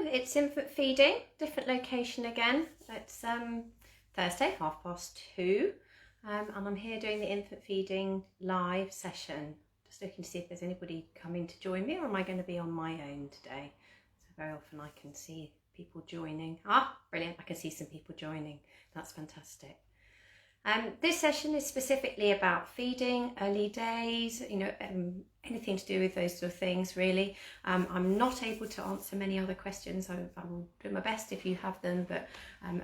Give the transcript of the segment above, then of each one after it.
it's infant feeding, different location again. It's Thursday, 2:30, and I'm here doing the infant feeding live session. Just looking to see if there's anybody coming to join me, or am I going to be on my own today? So very often I can see people joining. Ah, brilliant, I can see some people joining. That's fantastic. This session is specifically about feeding, early days, anything to do with those sort of things really. I'm not able to answer many other questions. I will do my best if you have them, but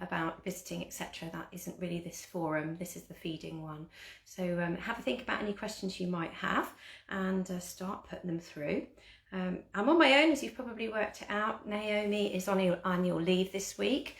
about visiting, etc., that isn't really this forum. This is the feeding one. So have a think about any questions you might have and start putting them through. I'm on my own, as you've probably worked it out. Naomi is on annual leave this week.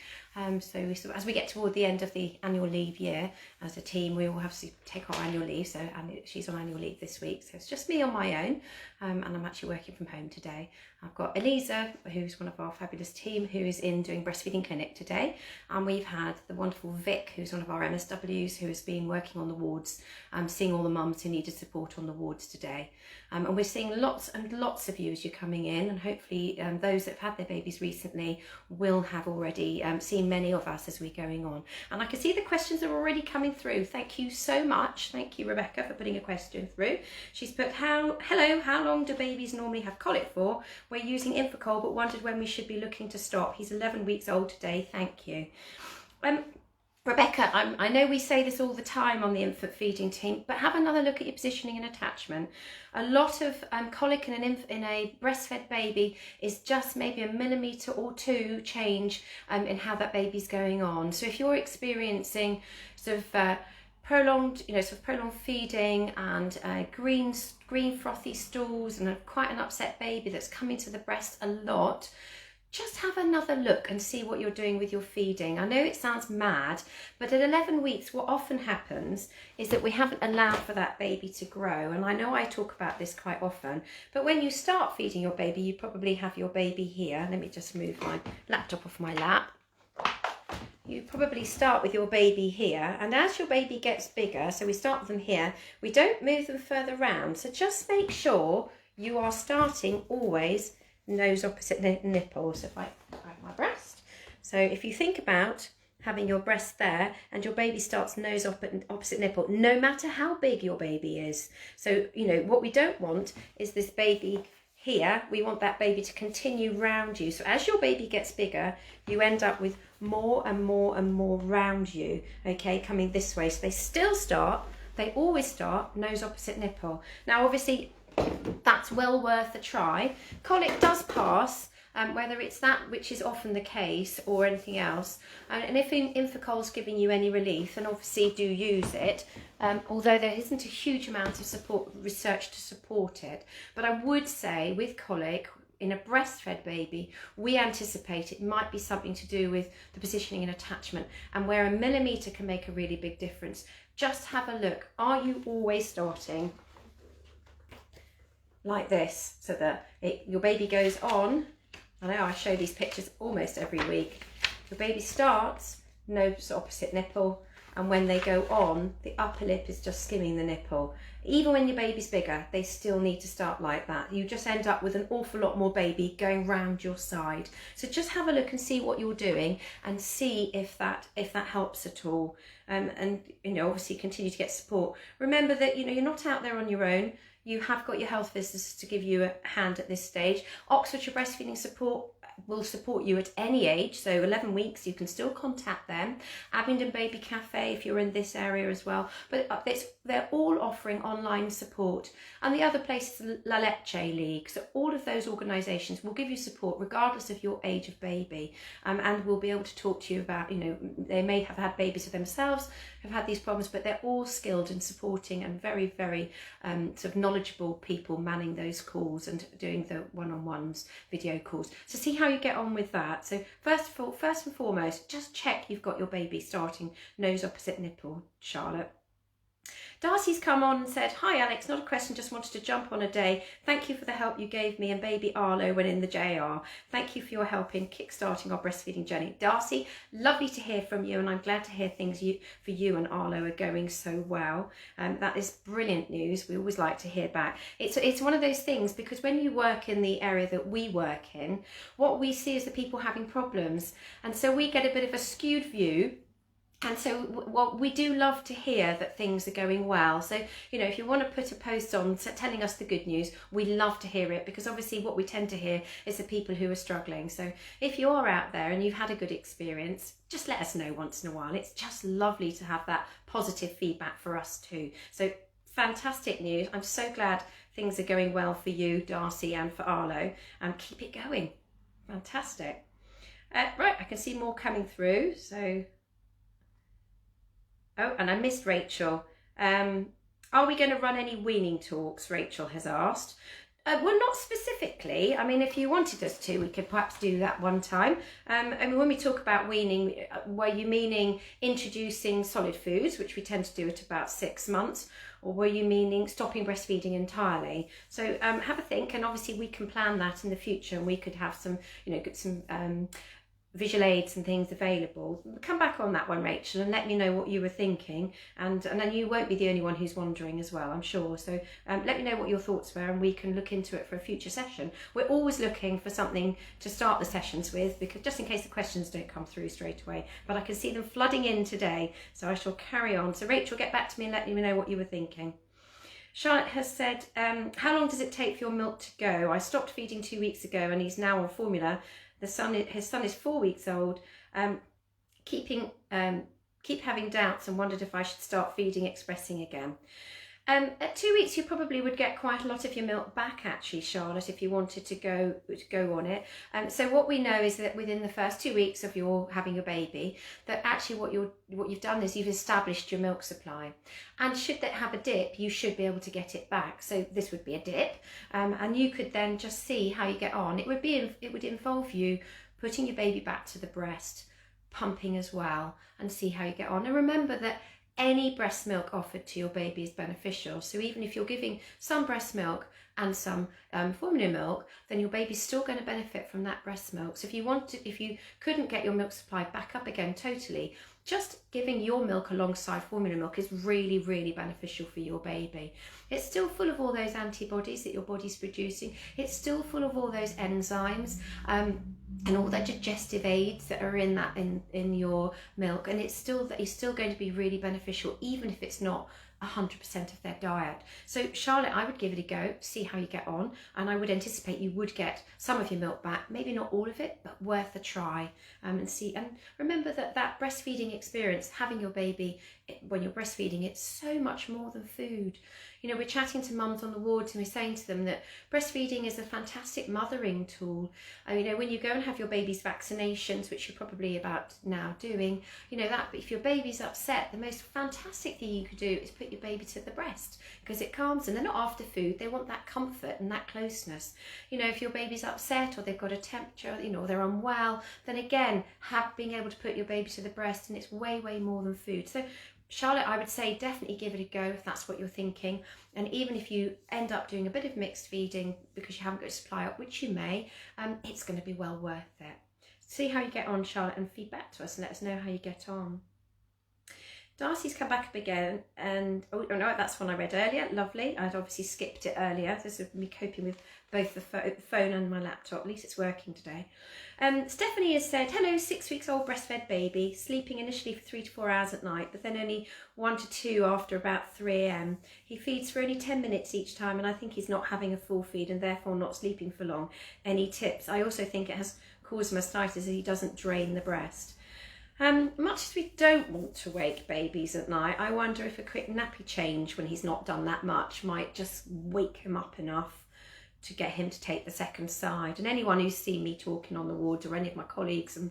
So as we get toward the end of the annual leave year, as a team, we all have to take our annual leave. So she's on annual leave this week. So it's just me on my own, and I'm actually working from home today. I've got Eliza, who's one of our fabulous team, who is in doing breastfeeding clinic today. And we've had the wonderful Vic, who's one of our MSWs, who has been working on the wards, seeing all the mums who needed support on the wards today. And we're seeing lots and lots of you as you're coming in, and hopefully those that have had their babies recently will have already seen many of us as we're going on. And I can see the questions are already coming through. Thank you so much. Thank you, Rebecca, for putting a question through. She's put, hello, how long do babies normally have colic for? We're using Infocol, but wondered when we should be looking to stop. He's 11 weeks old today. Thank you. Rebecca, I know we say this all the time on the infant feeding team, but have another look at your positioning and attachment. A lot of colic in a breastfed baby is just maybe 1 millimetre or 2 change in how that baby's going on. So if you're experiencing sort of prolonged feeding and green frothy stools and quite an upset baby that's coming to the breast a lot, just have another look and see what you're doing with your feeding. I know it sounds mad, but at 11 weeks, what often happens is that we haven't allowed for that baby to grow. And I know I talk about this quite often, but when you start feeding your baby, you probably have your baby here. Let me just move my laptop off my lap. You probably start with your baby here, and as your baby gets bigger, so we start with them here, we don't move them further round. So just make sure you are starting always nose opposite nipple. So if I grab my breast, so if you think about having your breast there and your baby starts nose opposite nipple, no matter how big your baby is. So what we don't want is this baby here. We want that baby to continue round you. So as your baby gets bigger, you end up with more and more and more round you, okay, coming this way. So they always start nose opposite nipple. Now obviously that's well worth a try. Colic does pass, whether it's that, which is often the case, or anything else. And if Infocol's giving you any relief, then obviously do use it, although there isn't a huge amount of research to support it. But I would say with colic, in a breastfed baby, we anticipate it might be something to do with the positioning and attachment, and where 1 millimetre can make a really big difference. Just have a look. Are you always starting like this, so that your baby goes on? I know I show these pictures almost every week. Your baby starts nose opposite nipple, and when they go on, the upper lip is just skimming the nipple. Even when your baby's bigger, they still need to start like that. You just end up with an awful lot more baby going round your side. So just have a look and see what you're doing, and see if that helps at all. And obviously continue to get support. Remember that you're not out there on your own. You have got your health visitors to give you a hand at this stage. Oxfordshire Breastfeeding Support will support you at any age, so 11 weeks you can still contact them. Abingdon Baby Cafe if you're in this area as well, but they're all offering online support. And the other place is La Leche League, so all of those organisations will give you support regardless of your age of baby, and will be able to talk to you about, they may have had babies of themselves, have had these problems, but they're all skilled in supporting, and very, very sort of knowledgeable people manning those calls and doing the one-on-ones, video calls. So see how you get on with that. So first and foremost, just check you've got your baby starting nose opposite nipple, Charlotte. Darcy's come on and said, "Hi Alex, not a question, just wanted to jump on a day. Thank you for the help you gave me and baby Arlo when in the JR. Thank you for your help in kickstarting our breastfeeding journey." Darcy, lovely to hear from you, and I'm glad to hear things for you and Arlo are going so well. That is brilliant news. We always like to hear back. It's one of those things, because when you work in the area that we work in, what we see is the people having problems, and so we get a bit of a skewed view. And so, well, we do love to hear that things are going well. So, you know, if you want to put a post on telling us the good news, we love to hear it, because obviously what we tend to hear is the people who are struggling. So if you're out there and you've had a good experience, just let us know once in a while. It's just lovely to have that positive feedback for us too. So fantastic news. I'm so glad things are going well for you, Darcy, and for Arlo, and keep it going. Fantastic. Right, I can see more coming through. So... Oh, and I missed Rachel. Are we going to run any weaning talks? Rachel has asked. Well, not specifically. I mean, if you wanted us to, we could perhaps do that one time. I mean, when we talk about weaning, were you meaning introducing solid foods, which we tend to do at about 6 months, or were you meaning stopping breastfeeding entirely? So have a think, and obviously we can plan that in the future, and we could have some, you know, some visual aids and things available. Come back on that one, Rachel, and let me know what you were thinking, and then you won't be the only one who's wondering as well, I'm sure. So let me know what your thoughts were, and we can look into it for a future session. We're always looking for something to start the sessions with, because just in case the questions don't come through straight away, but I can see them flooding in today, so I shall carry on. So Rachel, get back to me and let me know what you were thinking. Charlotte has said, how long does it take for your milk to go? I stopped feeding 2 weeks ago and he's now on formula. His son is 4 weeks old. Keep having doubts and wondered if I should start feeding expressing again. At 2 weeks, you probably would get quite a lot of your milk back, actually, Charlotte, if you wanted to go on it. So what we know is that within the first 2 weeks of your having a baby, that actually what you've done is you've established your milk supply. And should that have a dip, you should be able to get it back. So this would be a dip, and you could then just see how you get on. It would involve you putting your baby back to the breast, pumping as well, and see how you get on. And remember that any breast milk offered to your baby is beneficial. So even if you're giving some breast milk and some formula milk, then your baby's still going to benefit from that breast milk. So if you couldn't get your milk supply back up again totally, just giving your milk alongside formula milk is really, really beneficial for your baby. It's still full of all those antibodies that your body's producing. It's still full of all those enzymes and all that digestive aids that are in your milk, and it's still going to be really beneficial, even if it's not 100% of their diet. So Charlotte, I would give it a go, see how you get on, and I would anticipate you would get some of your milk back, maybe not all of it, but worth a try, and see. And remember that breastfeeding experience, having your baby when you're breastfeeding, it's so much more than food. You know, we're chatting to mums on the wards and we're saying to them that breastfeeding is a fantastic mothering tool. You know, when you go and have your baby's vaccinations, which you're probably about now doing, you know, that if your baby's upset, the most fantastic thing you could do is put your baby to the breast, because it calms them. They're not after food, they want that comfort and that closeness. You know, if your baby's upset or they've got a temperature, you know, they're unwell, then again, being able to put your baby to the breast, and it's way, way more than food. So Charlotte, I would say definitely give it a go if that's what you're thinking. And even if you end up doing a bit of mixed feeding because you haven't got a supply up, which you may, it's going to be well worth it. See how you get on, Charlotte, and feedback to us and let us know how you get on. Darcy's come back up again, and oh no, that's one I read earlier. Lovely. I'd obviously skipped it earlier. This is me coping with both the phone and my laptop. At least it's working today. Stephanie has said, hello, 6 weeks old breastfed baby, sleeping initially for 3 to 4 hours at night, but then only 1 to 2 after about 3 a.m. He feeds for only 10 minutes each time, and I think he's not having a full feed and therefore not sleeping for long. Any tips? I also think it has caused mastitis as he doesn't drain the breast. Much as we don't want to wake babies at night, I wonder if a quick nappy change when he's not done that much might just wake him up enough to get him to take the second side. And anyone who's seen me talking on the wards, or any of my colleagues and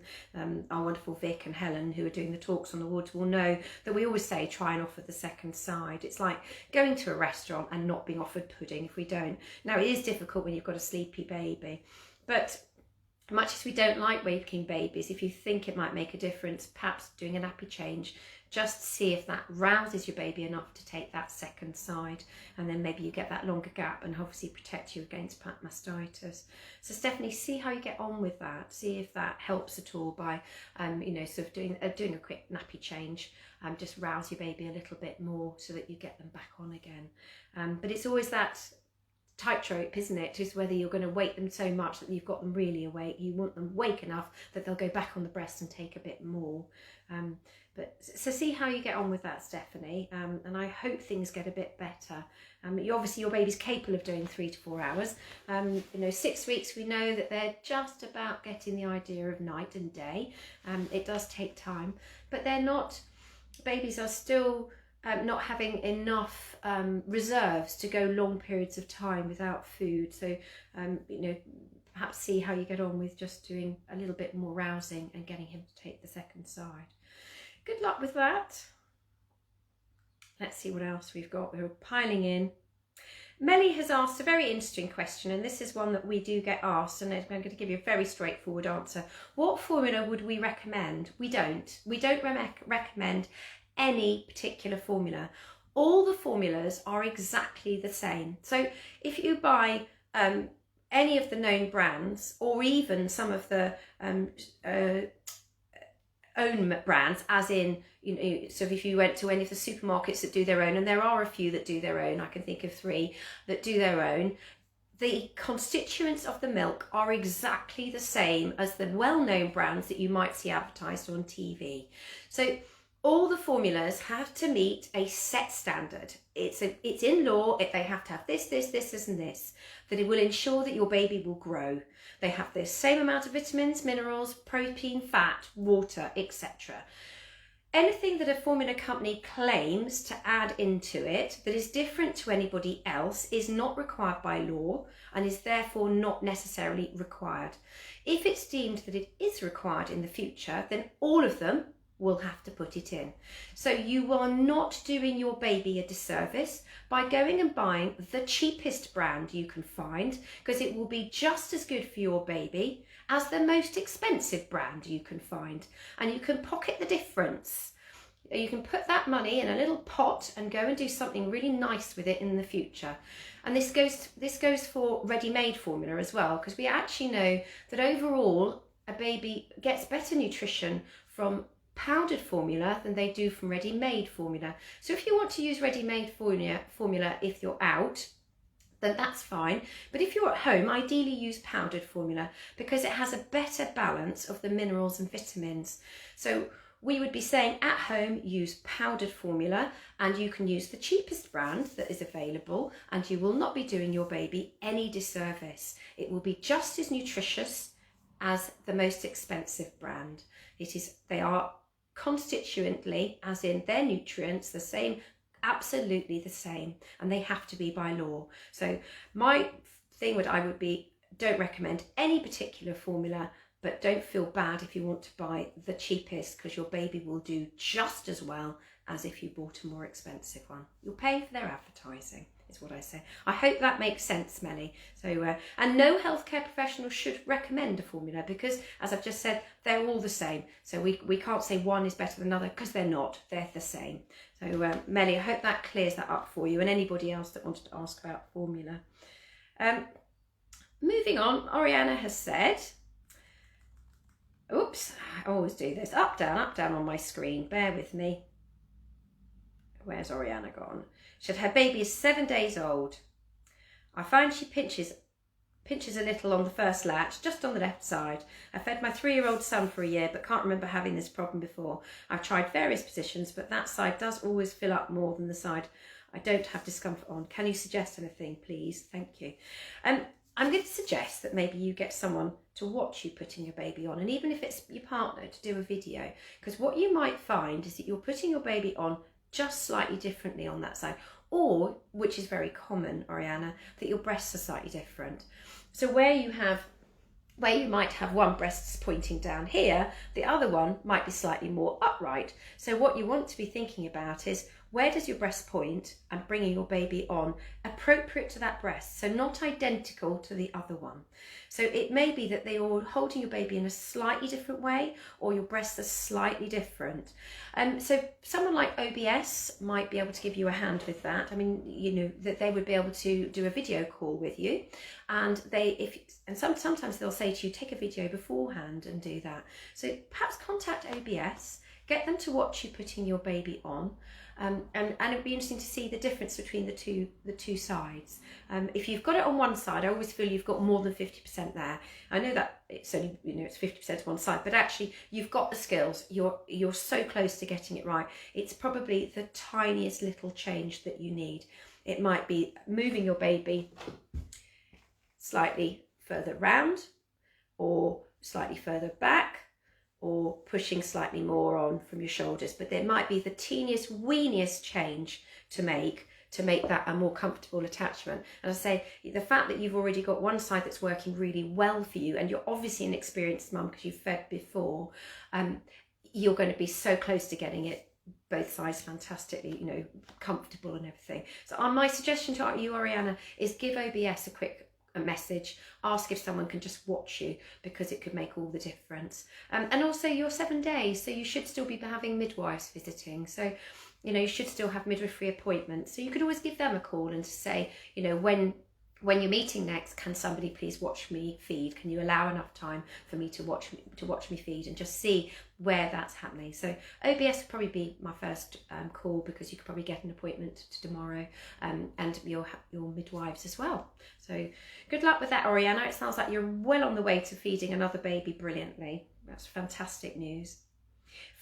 our wonderful Vic and Helen who are doing the talks on the wards, will know that we always say try and offer the second side. It's like going to a restaurant and not being offered pudding if we don't. Now, it is difficult when you've got a sleepy baby, but much as we don't like waking babies, if you think it might make a difference, perhaps doing a nappy change just see if that rouses your baby enough to take that second side, and then maybe you get that longer gap and obviously protect you against pap mastitis. So Stephanie, see how you get on with that. See if that helps at all by, you know, sort of doing a quick nappy change. Just rouse your baby a little bit more so that you get them back on again. But it's always that tightrope, isn't it? Just whether you're going to wake them so much that you've got them really awake. You want them awake enough that they'll go back on the breast and take a bit more. But so see how you get on with that, Stephanie, and I hope things get a bit better. Obviously your baby's capable of doing 3 to 4 hours. You know, 6 weeks, we know that they're just about getting the idea of night and day. It does take time, but they're not, babies are still not having enough reserves to go long periods of time without food. So, you know, perhaps see how you get on with just doing a little bit more rousing and getting him to take the second side. Good luck with that. Let's see what else we've got. We're piling in. Melly has asked a very interesting question, and this is one that we do get asked, and I'm going to give you a very straightforward answer. What formula would we recommend? We don't recommend any particular formula. All the formulas are exactly the same. So if you buy any of the known brands, or even some of the own brands, as in, you know, so if you went to any of the supermarkets that do their own, and there are a few that do their own, I can think of 3 that do their own, the constituents of the milk are exactly the same as the well-known brands that you might see advertised on TV. So all the formulas have to meet a set standard. It's in law. They have to have this, and this, that it will ensure that your baby will grow. They have the same amount of vitamins, minerals, protein, fat, water, etc. Anything that a formula company claims to add into it that is different to anybody else is not required by law and is therefore not necessarily required. If it's deemed that it is required in the future, then all of them will have to put it in. So you are not doing your baby a disservice by going and buying the cheapest brand you can find, because it will be just as good for your baby as the most expensive brand you can find, and you can pocket the difference. You can put that money in a little pot and go and do something really nice with it in the future. And this goes for ready-made formula as well, because we actually know that overall a baby gets better nutrition from powdered formula than they do from ready-made formula. So if you want to use ready-made formula if you're out, then that's fine. But if you're at home, ideally use powdered formula, because it has a better balance of the minerals and vitamins. So we would be saying at home, use powdered formula, and you can use the cheapest brand that is available, and you will not be doing your baby any disservice. It will be just as nutritious as the most expensive brand. They are constituently, as in their nutrients, the same, absolutely the same, and they have to be by law. So my thing would be, don't recommend any particular formula, but don't feel bad if you want to buy the cheapest, because your baby will do just as well as if you bought a more expensive one. You're paying for their advertising, is what I say. I hope that makes sense, Melly. So, and no healthcare professional should recommend a formula, because, as I've just said, they're all the same. So we can't say one is better than another, because they're not. They're the same. So, Melly, I hope that clears that up for you, and anybody else that wanted to ask about formula. Moving on, Oriana has said, oops, I always do this, up, down on my screen. Bear with me. Where's Oriana gone? She said her baby is 7 days old. I find she pinches a little on the first latch, just on the left side. I fed my 3-year-old son for a year, but can't remember having this problem before. I've tried various positions, but that side does always fill up more than the side I don't have discomfort on. Can you suggest anything, please? Thank you. I'm going to suggest that maybe you get someone to watch you putting your baby on, and even if it's your partner, to do a video, because what you might find is that you're putting your baby on just slightly differently on that side, or, which is very common, Oriana, that your breasts are slightly different. So where you might have one breast pointing down here, the other one might be slightly more upright. So what you want to be thinking about is, where does your breast point, and bringing your baby on appropriate to that breast, so not identical to the other one. So it may be that you're holding your baby in a slightly different way, or your breasts are slightly different. So someone like OBS might be able to give you a hand with that. I mean, you know, that they would be able to do a video call with you, and sometimes they'll say to you, take a video beforehand and do that. So perhaps contact OBS, get them to watch you putting your baby on. And it would be interesting to see the difference between the two sides. If you've got it on one side, I always feel you've got more than 50% there. I know that it's only, you know, it's 50% on one side, but actually you've got the skills. You're so close to getting it right. It's probably the tiniest little change that you need. It might be moving your baby slightly further round, or slightly further back, or pushing slightly more on from your shoulders, but there might be the teeniest, weeniest change to make that a more comfortable attachment. And I say, the fact that you've already got one side that's working really well for you, and you're obviously an experienced mum because you've fed before, you're going to be so close to getting it both sides fantastically, you know, comfortable and everything. So my suggestion to you, Oriana, is give OBS a message, ask if someone can just watch you, because it could make all the difference. And also you're 7 days, so you should still be having midwives visiting, so you know, you should still have midwifery appointments, so you could always give them a call and to say, you know, when you're meeting next, can somebody please watch me feed? Can you allow enough time for me to watch me feed, and just see where that's happening? So OBS would probably be my first call, because you could probably get an appointment to tomorrow, and your midwives as well. So good luck with that, Oriana. It sounds like you're well on the way to feeding another baby brilliantly. That's fantastic news.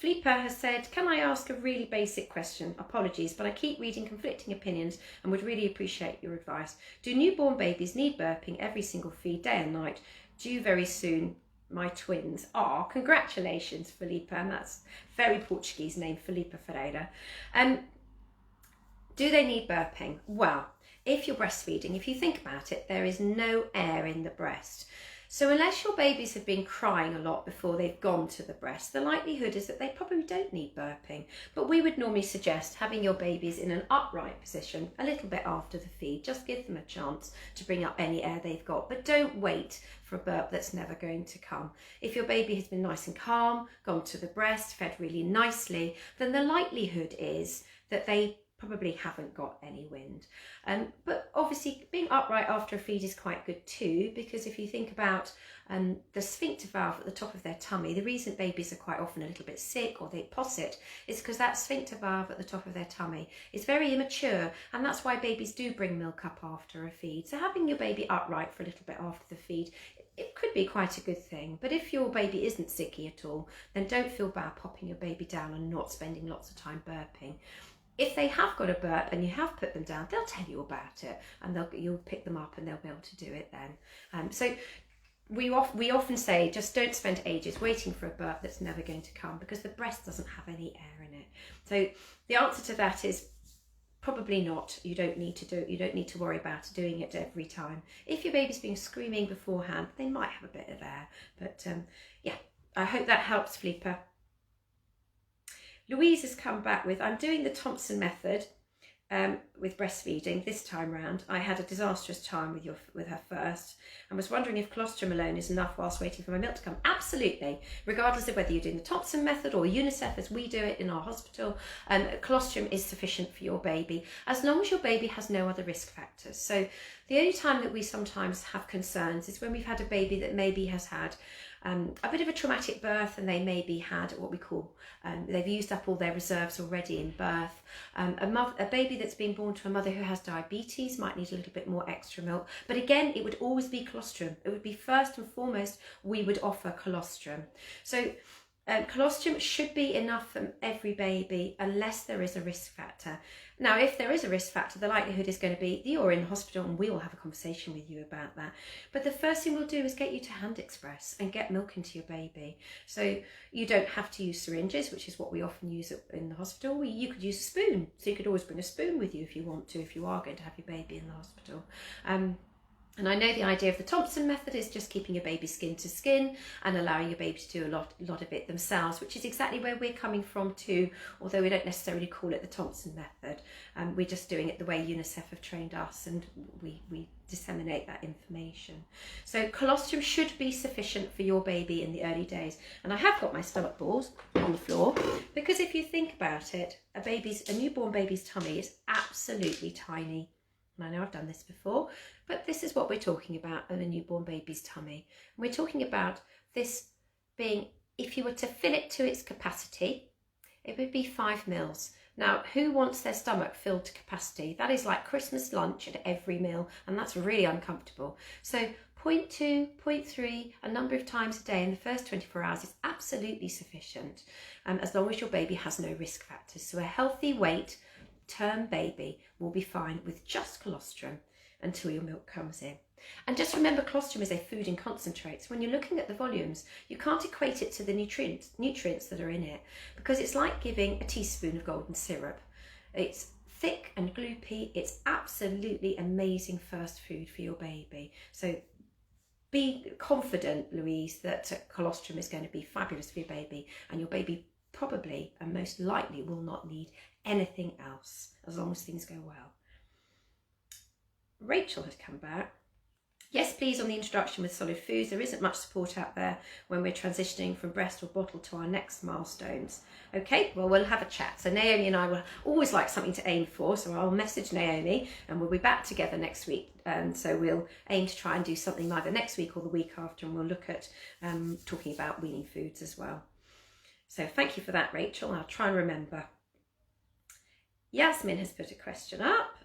Flipa has said, can I ask a really basic question? Apologies, but I keep reading conflicting opinions and would really appreciate your advice. Do newborn babies need burping every single feed, day and night? Due very soon, my twins. Congratulations, Filipa, and that's very Portuguese name, Filipa Ferreira. Do they need burping? Well, if you're breastfeeding, if you think about it, there is no air in the breast. So unless your babies have been crying a lot before they've gone to the breast, the likelihood is that they probably don't need burping. But we would normally suggest having your babies in an upright position a little bit after the feed. Just give them a chance to bring up any air they've got, but don't wait for a burp that's never going to come. If your baby has been nice and calm, gone to the breast, fed really nicely, then the likelihood is that they probably haven't got any wind. But obviously being upright after a feed is quite good too, because if you think about the sphincter valve at the top of their tummy, the reason babies are quite often a little bit sick or they posset is because that sphincter valve at the top of their tummy is very immature, and that's why babies do bring milk up after a feed. So having your baby upright for a little bit after the feed, it could be quite a good thing. But if your baby isn't sicky at all, then don't feel bad popping your baby down and not spending lots of time burping. If they have got a burp and you have put them down, they'll tell you about it, and you'll pick them up and they'll be able to do it then. So we often say, just don't spend ages waiting for a burp that's never going to come, because the breast doesn't have any air in it. So the answer to that is probably not. You don't need to do it. You don't need to worry about doing it every time. If your baby's been screaming beforehand, they might have a bit of air. But yeah, I hope that helps, Flipa. Louise has come back with, I'm doing the Thompson method with breastfeeding this time round. I had a disastrous time with her first, and was wondering if colostrum alone is enough whilst waiting for my milk to come. Absolutely, regardless of whether you're doing the Thompson method or UNICEF as we do it in our hospital, colostrum is sufficient for your baby, as long as your baby has no other risk factors. So the only time that we sometimes have concerns is when we've had a baby that maybe has had a bit of a traumatic birth, and they maybe had what we call, they've used up all their reserves already in birth. A baby that's been born to a mother who has diabetes might need a little bit more extra milk, but again, it would always be colostrum. It would be first and foremost, we would offer colostrum. So colostrum should be enough for every baby unless there is a risk factor. Now, if there is a risk factor, the likelihood is going to be you're in hospital, and we will have a conversation with you about that. But the first thing we'll do is get you to Hand Express and get milk into your baby. So you don't have to use syringes, which is what we often use in the hospital. You could use a spoon. So you could always bring a spoon with you if you want to, if you are going to have your baby in the hospital. And I know the idea of the Thompson method is just keeping your baby skin to skin and allowing your baby to do a lot of it themselves, which is exactly where we're coming from too, although we don't necessarily call it the Thompson method. We're just doing it the way UNICEF have trained us, and we disseminate that information. So colostrum should be sufficient for your baby in the early days. And I have got my stomach balls on the floor, because if you think about it, a newborn baby's tummy is absolutely tiny. And I know I've done this before, but this is what we're talking about in a newborn baby's tummy. And we're talking about this being, if you were to fill it to its capacity, it would be 5 mils. Now, who wants their stomach filled to capacity? That is like Christmas lunch at every meal, and that's really uncomfortable. So 0.2, 0.3, a number of times a day in the first 24 hours is absolutely sufficient, as long as your baby has no risk factors. So a healthy weight term baby will be fine with just colostrum until your milk comes in. And just remember, colostrum is a food in concentrate. So when you're looking at the volumes, you can't equate it to the nutrients that are in it, because it's like giving a teaspoon of golden syrup. It's thick and gloopy. It's absolutely amazing first food for your baby. So be confident, Louise, that colostrum is going to be fabulous for your baby, and your baby probably and most likely will not need anything else as long as things go well. Rachel has come back. Yes, please, on the introduction with solid foods. There isn't much support out there when we're transitioning from breast or bottle to our next milestones. Okay, well, we'll have a chat. So Naomi and I will always like something to aim for, so I'll message Naomi and we'll be back together next week. And so we'll aim to try and do something either next week or the week after, and we'll look at talking about weaning foods as well. So thank you for that, Rachel. I'll try and remember. Yasmin has put a question up.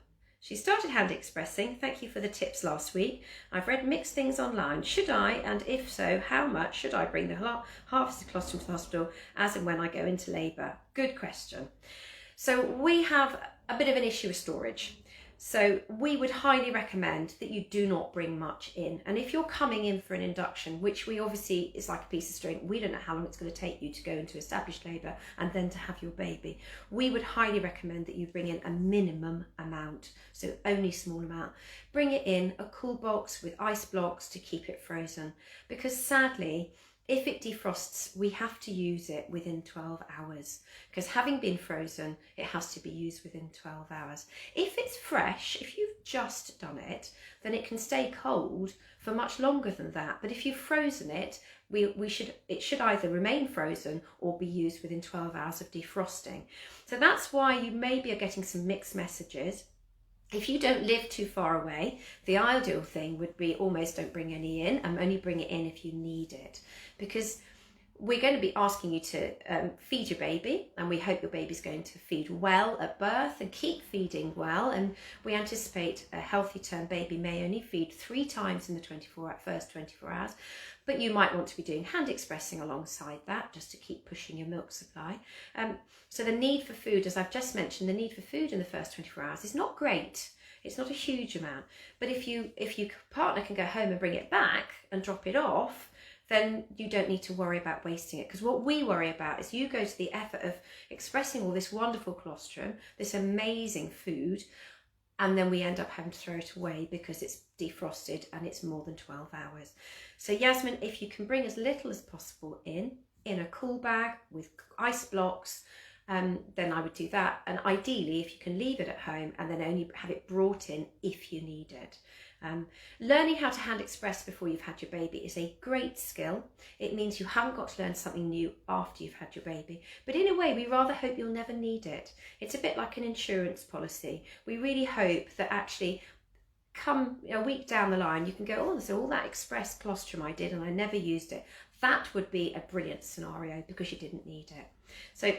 She started hand expressing. Thank you for the tips last week. I've read mixed things online. Should I, and if so, how much should I bring the harvested colostrum to the hospital as and when I go into labour? Good question. So we have a bit of an issue with storage. So we would highly recommend that you do not bring much in. And if you're coming in for an induction, which we obviously is like a piece of string, we don't know how long it's going to take you to go into established labour and then to have your baby. We would highly recommend that you bring in a minimum amount, so only a small amount. Bring it in a cool box with ice blocks to keep it frozen, because sadly, if it defrosts, we have to use it within 12 hours, because having been frozen, it has to be used within 12 hours. If it's fresh, if you've just done it, then it can stay cold for much longer than that. But if you've frozen it, it should either remain frozen or be used within 12 hours of defrosting. So that's why you maybe are getting some mixed messages. If you don't live too far away, the ideal thing would be almost don't bring any in, and only bring it in if you need it, because we're going to be asking you to feed your baby, and we hope your baby's going to feed well at birth and keep feeding well. And we anticipate a healthy term baby may only feed 3 times in the first 24 hours, but you might want to be doing hand expressing alongside that just to keep pushing your milk supply. So the need for food, as I've just mentioned, the need for food in the first 24 hours is not great. It's not a huge amount, but if your partner can go home and bring it back and drop it off, then you don't need to worry about wasting it. Because what we worry about is you go to the effort of expressing all this wonderful colostrum, this amazing food, and then we end up having to throw it away because it's defrosted and it's more than 12 hours. So Yasmin, if you can bring as little as possible in a cool bag with ice blocks, then I would do that. And ideally, if you can leave it at home and then only have it brought in if you need it. Learning how to hand express before you've had your baby is a great skill. It means you haven't got to learn something new after you've had your baby. But in a way, we rather hope you'll never need it. It's a bit like an insurance policy. We really hope that actually come a week down the line, you can go, oh, so all that express colostrum I did and I never used it. That would be a brilliant scenario because you didn't need it. So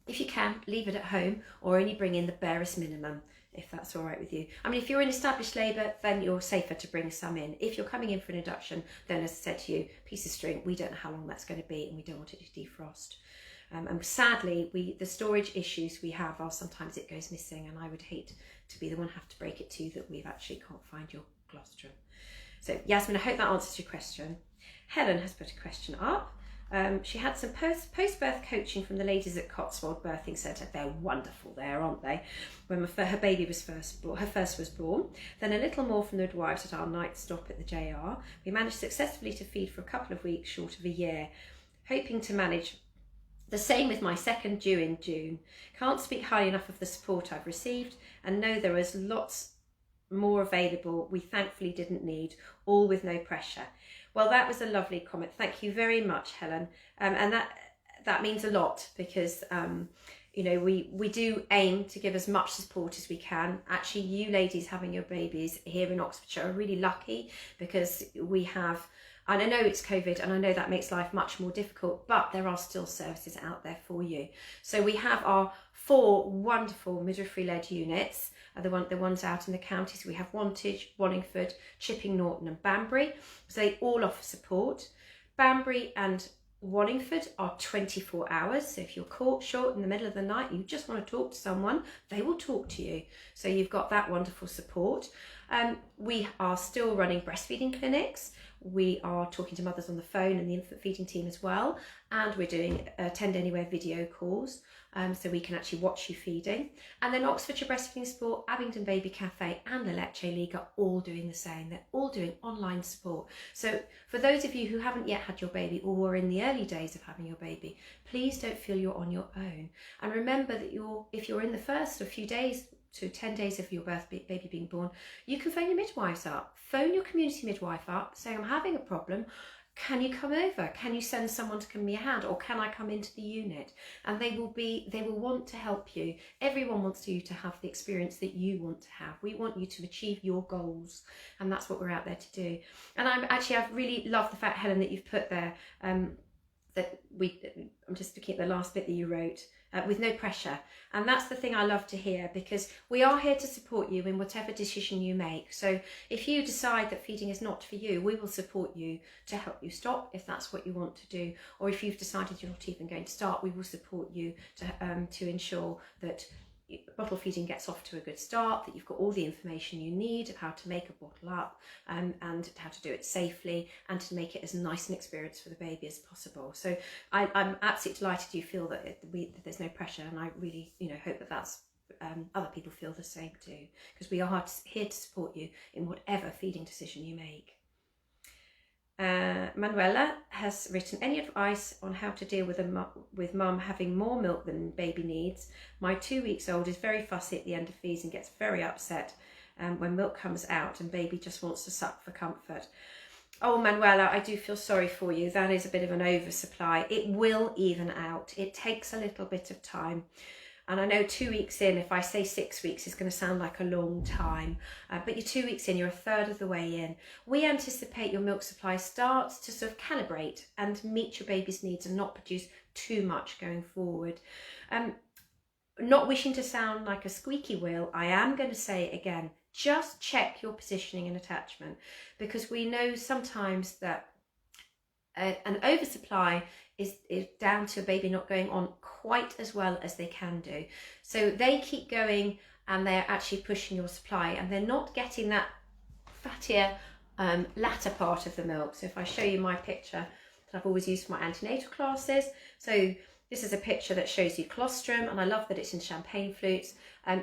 if you can, leave it at home or only bring in the barest minimum, if that's all right with you. I mean, if you're in established labour, then you're safer to bring some in. If you're coming in for an induction, then as I said to you, piece of string, we don't know how long that's going to be and we don't want it to defrost. And sadly, the storage issues we have are sometimes it goes missing, and I would hate to be the one have to break it to you that we've actually can't find your colostrum. So Yasmin, I hope that answers your question. Helen has put a question up. She had some post-birth coaching from the ladies at Cotswold Birthing Centre. They're wonderful there, aren't they? When her baby was her first was born. Then a little more from the midwives at our night stop at the JR. We managed successfully to feed for a couple of weeks, short of a year, hoping to manage the same with my second due in June. Can't speak highly enough of the support I've received and know there is lots more available we thankfully didn't need, all with no pressure. Well, that was a lovely comment. Thank you very much, Helen. And that means a lot because you know, we do aim to give as much support as we can. Actually, you ladies having your babies here in Oxfordshire are really lucky because we have, and I know it's COVID and I know that makes life much more difficult, but there are still services out there for you. So we have our 4 wonderful midwifery-led units, the ones out in the counties. We have Wantage, Wallingford, Chipping Norton and Banbury. So they all offer support. Banbury and Wallingford are 24 hours. So if you're caught short in the middle of the night, you just want to talk to someone, they will talk to you. So you've got that wonderful support. We are still running breastfeeding clinics. We are talking to mothers on the phone and the infant feeding team as well. And we're doing Tend Anywhere video calls. So we can actually watch you feeding. And then Oxfordshire Breastfeeding Support, Abingdon Baby Cafe and the Leche League are all doing the same. They're all doing online support. So for those of you who haven't yet had your baby or are in the early days of having your baby, please don't feel you're on your own. And remember that if you're in the first few days to 10 days of your baby being born, you can phone your midwives up. Phone your community midwife up, say, I'm having a problem. Can you come over? Can you send someone to give me a hand? Or can I come into the unit? And they will want to help you. Everyone wants you to have the experience that you want to have. We want you to achieve your goals. And that's what we're out there to do. And I've really loved the fact, Helen, that you've put there, I'm just looking at the last bit that you wrote, with no pressure. And that's the thing I love to hear, because we are here to support you in whatever decision you make. So if you decide that feeding is not for you, we will support you to help you stop if that's what you want to do. Or if you've decided you're not even going to start, we will support you to ensure that bottle feeding gets off to a good start, that you've got all the information you need of how to make a bottle up and how to do it safely and to make it as nice an experience for the baby as possible. So I'm absolutely delighted you feel that there's no pressure, and I really hope that that's other people feel the same too, because we are here to support you in whatever feeding decision you make. Manuela has written, any advice on how to deal with mum having more milk than baby needs? My 2 weeks old is very fussy at the end of feeds and gets very upset when milk comes out and baby just wants to suck for comfort. Oh, Manuela, I do feel sorry for you. That is a bit of an oversupply. It will even out. It takes a little bit of time. And I know 2 weeks in, if I say 6 weeks, is going to sound like a long time. But you're 2 weeks in, you're a third of the way in. We anticipate your milk supply starts to sort of calibrate and meet your baby's needs and not produce too much going forward. Not wishing to sound like a squeaky wheel, I am going to say it again, just check your positioning and attachment, because we know sometimes that an oversupply is down to a baby not going on quite as well as they can do. So they keep going and they're actually pushing your supply, and they're not getting that fattier latter part of the milk. So if I show you my picture that I've always used for my antenatal classes, so this is a picture that shows you colostrum, and I love that it's in champagne flutes.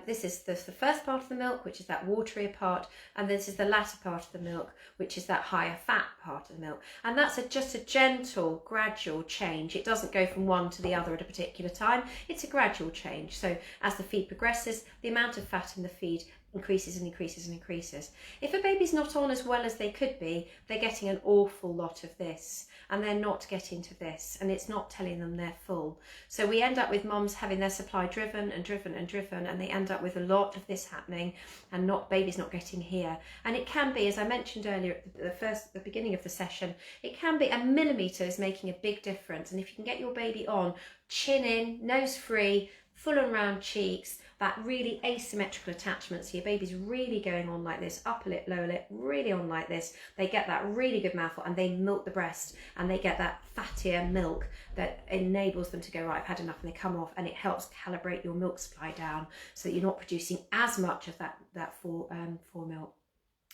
This is the first part of the milk, which is that waterier part, and this is the latter part of the milk, which is that higher fat part of the milk. And that's just a gentle, gradual change. It doesn't go from one to the other at a particular time. It's a gradual change. So as the feed progresses, the amount of fat in the feed increases and increases and increases. If a baby's not on as well as they could be, they're getting an awful lot of this, and they're not getting to this, and it's not telling them they're full. So we end up with mums having their supply driven and driven and driven, and they end up with a lot of this happening and babies not getting here. And it can be, as I mentioned earlier at the beginning of the session, it can be a millimetre is making a big difference. And if you can get your baby on, chin in, nose free, full and round cheeks, that really asymmetrical attachment, so your baby's really going on like this, upper lip, lower lip, really on like this, they get that really good mouthful and they milk the breast and they get that fattier milk that enables them to go, right, I've had enough, and they come off, and it helps calibrate your milk supply down so that you're not producing as much of that for milk.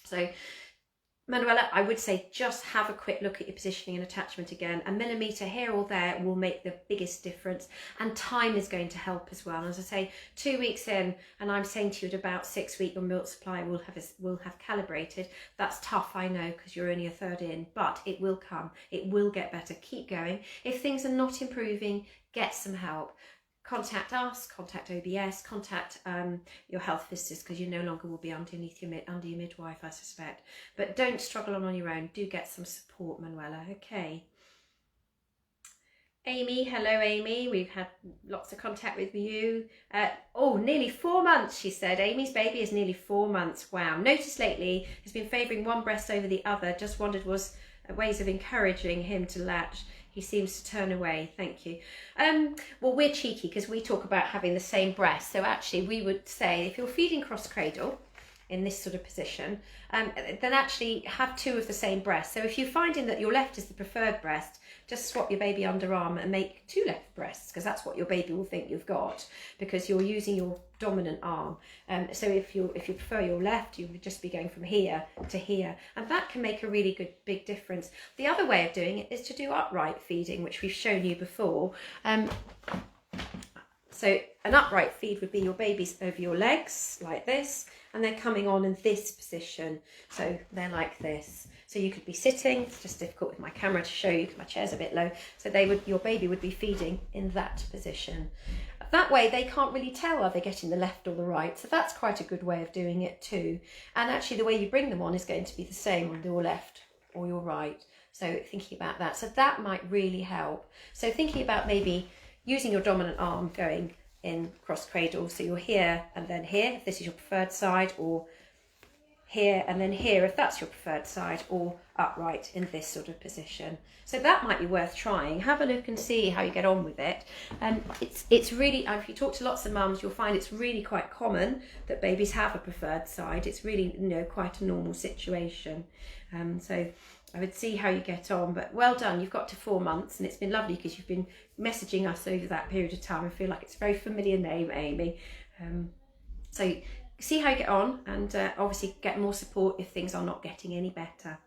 So Manuela, I would say just have a quick look at your positioning and attachment again. A millimetre here or there will make the biggest difference, and time is going to help as well. And as I say, 2 weeks in, and I'm saying to you at about 6 weeks your milk supply will have calibrated. That's tough, I know, because you're only a third in, but it will come. It will get better. Keep going. If things are not improving, get some help. Contact us, contact OBS, contact your health visitors, because you no longer will be under your midwife, I suspect. But don't struggle on your own. Do get some support, Manuela. Okay. Amy, hello Amy. We've had lots of contact with you. Oh, nearly 4 months, she said. Amy's baby is nearly 4 months. Wow. Noticed lately has been favouring one breast over the other. Just wondered was ways of encouraging him to latch. He seems to turn away. Thank you. Well, we're cheeky because we talk about having the same breast. So actually we would say if you're feeding cross cradle in this sort of position, then actually have 2 of the same breast. So if you're finding that your left is the preferred breast, just swap your baby underarm and make 2 left breasts, because that's what your baby will think you've got, because you're using your dominant arm. So if you prefer your left, you would just be going from here to here, and that can make a really good big difference. The other way of doing it is to do upright feeding, which we've shown you before. So an upright feed would be your baby's over your legs like this, and they're coming on in this position. So they're like this. So you could be sitting. It's just difficult with my camera to show you because my chair's a bit low. So your baby would be feeding in that position. That way they can't really tell are they getting the left or the right. So that's quite a good way of doing it too. And actually the way you bring them on is going to be the same on your left or your right. So thinking about that. So that might really help. So thinking about maybe using your dominant arm going in cross cradle, so you're here and then here if this is your preferred side, or here and then here if that's your preferred side, or upright in this sort of position. So that might be worth trying. Have a look and see how you get on with it. It's really, if you talk to lots of mums, you'll find it's really quite common that babies have a preferred side. It's really, quite a normal situation. So I would see how you get on, but well done. You've got to 4 months, and it's been lovely because you've been messaging us over that period of time. I feel like it's a very familiar name, Amy. So see how you get on, and obviously get more support if things are not getting any better.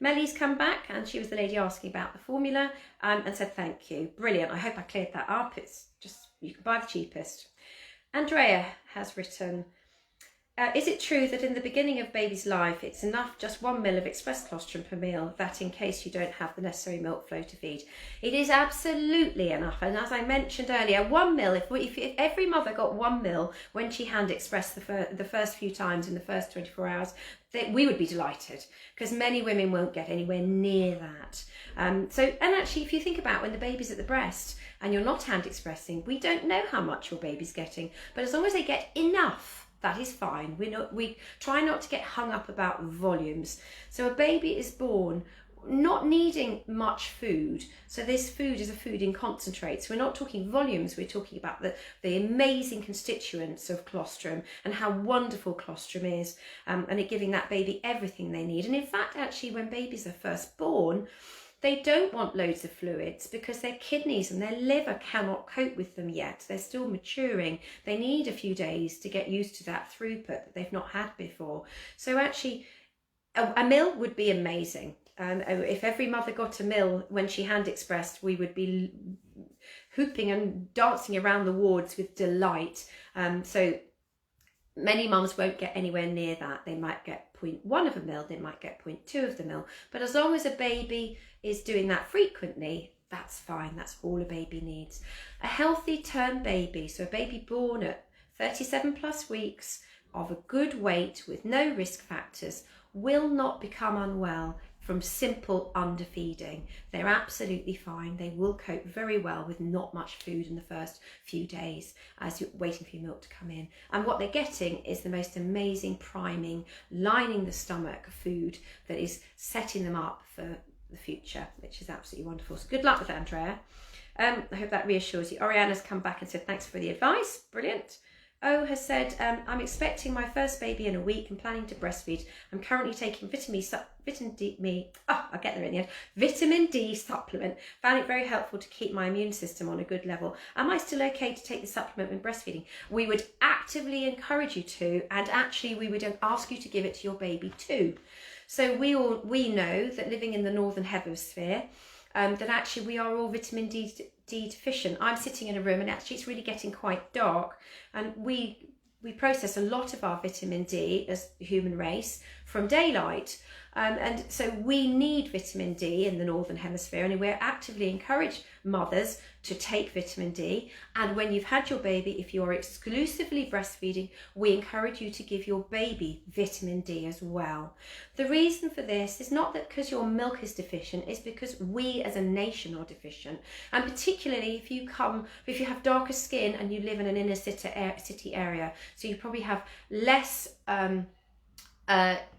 Mellie's come back, and she was the lady asking about the formula, and said thank you. Brilliant. I hope I cleared that up. It's just, you can buy the cheapest. Andrea has written, is it true that in the beginning of baby's life it's enough just 1 ml of express colostrum per meal, that in case you don't have the necessary milk flow to feed? It is absolutely enough, and as I mentioned earlier, 1 ml, if every mother got 1 ml when she hand expressed the first few times in the first 24 hours, we would be delighted, because many women won't get anywhere near that. And actually if you think about when the baby's at the breast and you're not hand expressing, we don't know how much your baby's getting, but as long as they get enough, that is fine. We try not to get hung up about volumes. So a baby is born not needing much food. So this food is a food in concentrate. So we're not talking volumes, we're talking about the amazing constituents of colostrum and how wonderful colostrum is, and it giving that baby everything they need. And in fact, actually, when babies are first born, they don't want loads of fluids because their kidneys and their liver cannot cope with them yet. They're still maturing. They need a few days to get used to that throughput that they've not had before. So actually, a mil would be amazing. If every mother got a mil when she hand expressed, we would be hooping and dancing around the wards with delight. So many mums won't get anywhere near that. They might get 0.1 of a mil, they might get 0.2 of the mil. But as long as a baby is doing that frequently, that's fine. That's all a baby needs. A healthy term baby, so a baby born at 37 plus weeks of a good weight with no risk factors, will not become unwell from simple underfeeding. They're absolutely fine. They will cope very well with not much food in the first few days as you're waiting for your milk to come in. And what they're getting is the most amazing priming, lining the stomach food that is setting them up for the future, which is absolutely wonderful. So good luck with that, Andrea. I hope that reassures you. Oriana's come back and said thanks for the advice. Brilliant. O has said, I'm expecting my first baby in a week and planning to breastfeed. I'm currently taking vitamin D supplement. Found it very helpful to keep my immune system on a good level. Am I still okay to take the supplement when breastfeeding? We would actively encourage you to, and actually we would ask you to give it to your baby too. So we know that living in the Northern Hemisphere, that actually we are all vitamin D deficient. I'm sitting in a room and actually it's really getting quite dark, and we process a lot of our vitamin D as the human race from daylight. And so we need vitamin D in the Northern Hemisphere, and we're actively encourage mothers to take vitamin D. And when you've had your baby, if you're exclusively breastfeeding, we encourage you to give your baby vitamin D as well. The reason for this is not that because your milk is deficient, it's because we as a nation are deficient. And particularly if you have darker skin and you live in an inner city area, so you probably have less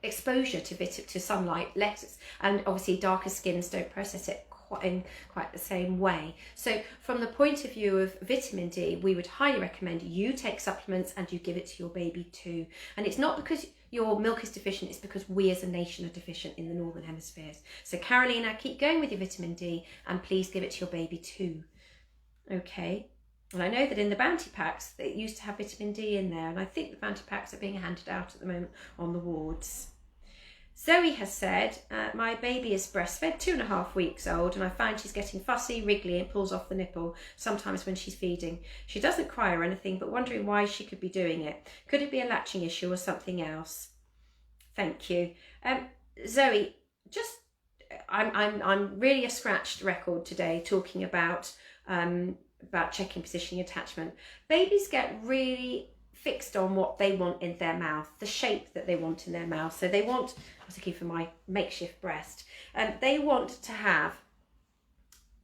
exposure to sunlight, less, and obviously darker skins don't process it in quite the same way. So from the point of view of vitamin D, we would highly recommend you take supplements and you give it to your baby too. And it's not because your milk is deficient, it's because we as a nation are deficient in the Northern Hemispheres. So Carolina, keep going with your vitamin D and please give it to your baby too. Okay. And I know that in the Bounty Packs, they used to have vitamin D in there, and I think the Bounty Packs are being handed out at the moment on the wards. Zoe has said, my baby is breastfed, 2.5 weeks old, and I find she's getting fussy, wriggly, and pulls off the nipple sometimes when she's feeding. She doesn't cry or anything, but wondering why she could be doing it. Could it be a latching issue or something else? Thank you. Zoe, I'm really a scratched record today talking about checking positioning attachment. Babies get really fixed on what they want in their mouth, the shape that they want in their mouth. So they want, I was looking for my makeshift breast, they want to have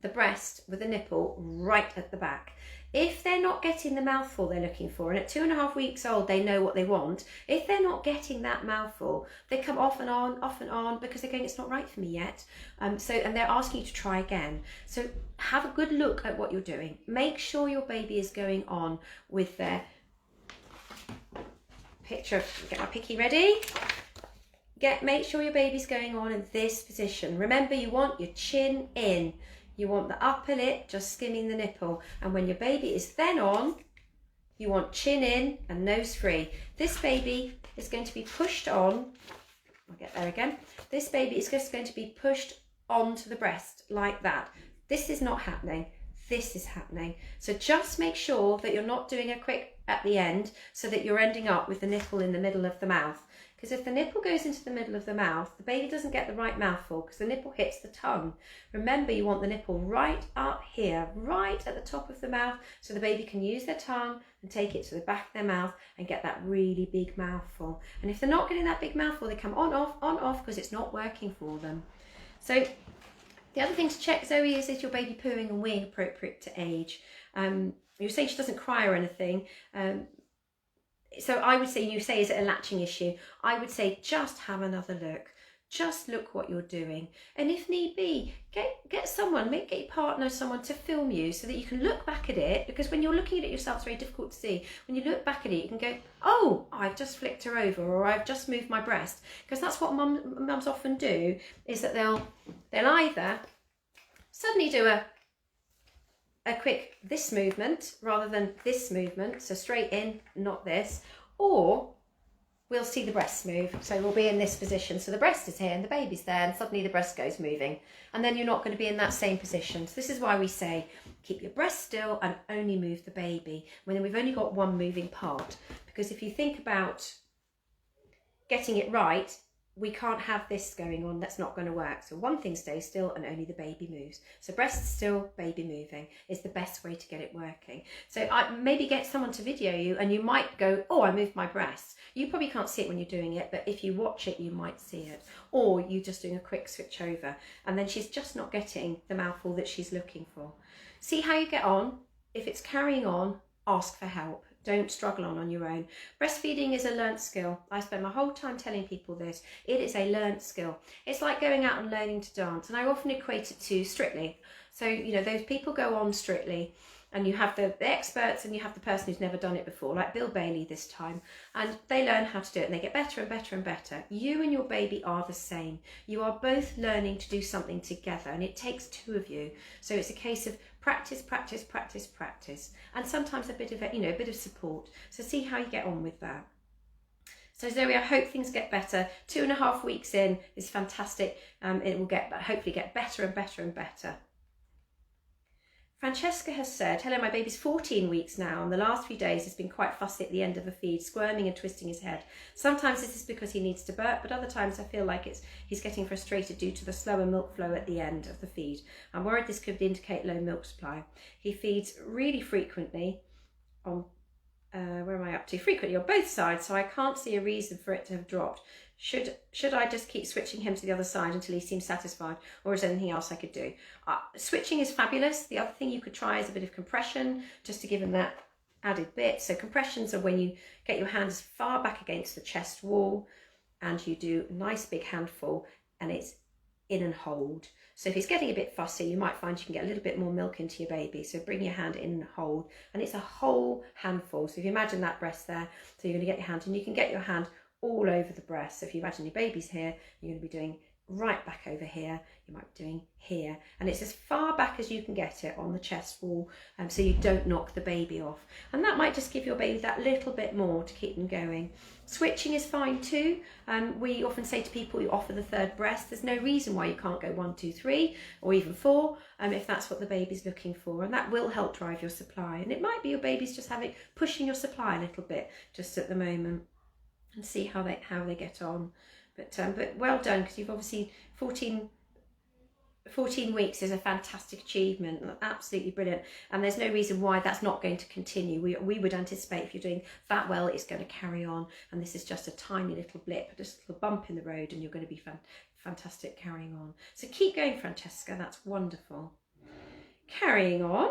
the breast with the nipple right at the back. If they're not getting the mouthful they're looking for, and at 2.5 weeks old they know what they want, if they're not getting that mouthful, they come off and on because they're going, it's not right for me yet. And they're asking you to try again. So have a good look at what you're doing. Make sure your baby is going on with their picture. Get my picky ready. Make sure your baby's going on in this position. Remember, you want your chin in. You want the upper lip just skimming the nipple. And when your baby is then on, you want chin in and nose free. This baby is going to be pushed on. I'll get there again. This baby is just going to be pushed onto the breast like that. This is not happening. This is happening. So just make sure that you're not doing a quick at the end so that you're ending up with the nipple in the middle of the mouth. Because if the nipple goes into the middle of the mouth, the baby doesn't get the right mouthful because the nipple hits the tongue. Remember, you want the nipple right up here, right at the top of the mouth, so the baby can use their tongue and take it to the back of their mouth and get that really big mouthful. And if they're not getting that big mouthful, they come on, off, because it's not working for them. So the other thing to check, Zoe, is your baby pooing and weeing appropriate to age? You're saying she doesn't cry or anything. So I would say, you say, is it a latching issue? I would say just have another look. Just look what you're doing. And if need be, get someone, get your partner, someone to film you so that you can look back at it. Because when you're looking at it yourself, it's very difficult to see. When you look back at it, you can go, oh, I've just flicked her over, or I've just moved my breast. Because that's what mums often do, is that they'll either suddenly do a quick this movement rather than this movement, so straight in, not this, or we'll see the breast move. So we'll be in this position, so the breast is here and the baby's there, and suddenly the breast goes moving, and then you're not going to be in that same position. So this is why we say keep your breast still and only move the baby when we've only got one moving part. Because if you think about getting it right, we can't have this going on. That's not going to work. So one thing stays still and only the baby moves. So breast still, baby moving is the best way to get it working. So maybe get someone to video you, and you might go, oh, I moved my breast. You probably can't see it when you're doing it, but if you watch it, you might see it. Or you just doing a quick switch over, and then she's just not getting the mouthful that she's looking for. See how you get on. If it's carrying on, ask for help. Don't struggle on your own. Breastfeeding is a learnt skill. I spend my whole time telling people this. It is a learnt skill. It's like going out and learning to dance. And I often equate it to Strictly. So, you know, those people go on Strictly, and you have the experts and you have the person who's never done it before, like Bill Bailey this time. And they learn how to do it, and they get better and better and better. You and your baby are the same. You are both learning to do something together, and it takes two of you. So it's a case of practice, practice, practice, practice, and sometimes a bit of support. So see how you get on with that. So Zoe, I hope things get better. 2.5 weeks in is fantastic. It will hopefully get better and better and better. Francesca has said, hello, my baby's 14 weeks now, and the last few days has been quite fussy at the end of a feed, squirming and twisting his head. Sometimes this is because he needs to burp, but other times I feel like he's getting frustrated due to the slower milk flow at the end of the feed. I'm worried this could indicate low milk supply. He feeds really frequently on, where am I up to? Frequently on both sides, so I can't see a reason for it to have dropped. Should I just keep switching him to the other side until he seems satisfied, or is there anything else I could do? Switching is fabulous. The other thing you could try is a bit of compression, just to give him that added bit. So compressions are when you get your hands far back against the chest wall and you do a nice big handful and it's in and hold. So if he's getting a bit fussy, you might find you can get a little bit more milk into your baby. So bring your hand in and hold, and it's a whole handful. So if you imagine that breast there, so you're going to get your hand, and you can get your hand all over the breast. So if you imagine your baby's here, you're going to be doing right back over here, you might be doing here, and it's as far back as you can get it on the chest wall, so you don't knock the baby off, and that might just give your baby that little bit more to keep them going. Switching is fine too. We often say to people, you offer the third breast. There's no reason why you can't go 1, 2, 3 or even 4 if that's what the baby's looking for, and that will help drive your supply. And it might be your baby's just pushing your supply a little bit just at the moment, and see how they get on. But well done, because you've obviously 14 weeks is a fantastic achievement, absolutely brilliant, and there's no reason why that's not going to continue. We would anticipate if you're doing that well, it's going to carry on, and this is just a tiny little blip, just a little bump in the road, and you're going to be fantastic carrying on. So keep going, Francesca, that's wonderful. Carrying on.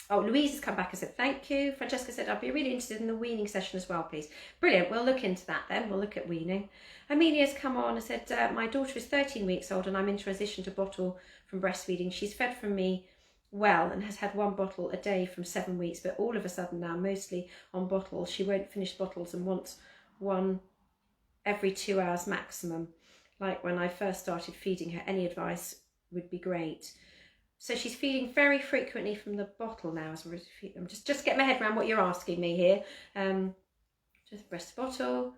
Oh, Louise has come back and said, thank you. Francesca said, I'd be really interested in the weaning session as well, please. Brilliant. We'll look into that then. We'll look at weaning. Amelia's come on and said, my daughter is 13 weeks old and I'm in transition to bottle from breastfeeding. She's fed from me well and has had 1 bottle a day from 7 weeks, but all of a sudden now, mostly on bottles. She won't finish bottles and wants one every 2 hours maximum. Like when I first started feeding her, any advice would be great. So she's feeding very frequently from the bottle now. So I'm just get my head around what you're asking me here. Just breast bottle.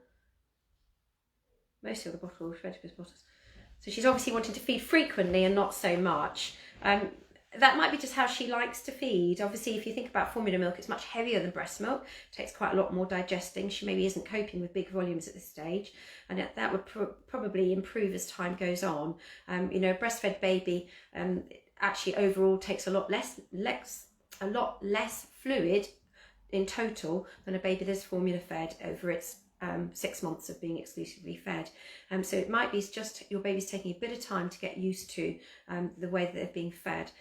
Most of the bottle, fed with bottles. So she's obviously wanting to feed frequently and not so much. That might be just how she likes to feed. Obviously, if you think about formula milk, it's much heavier than breast milk. It takes quite a lot more digesting. She maybe isn't coping with big volumes at this stage, and that would probably improve as time goes on. You know, a breastfed baby actually overall takes a lot less fluid in total than a baby that's formula fed over its 6 months of being exclusively fed. So it might be just your baby's taking a bit of time to get used to the way that they're being fed.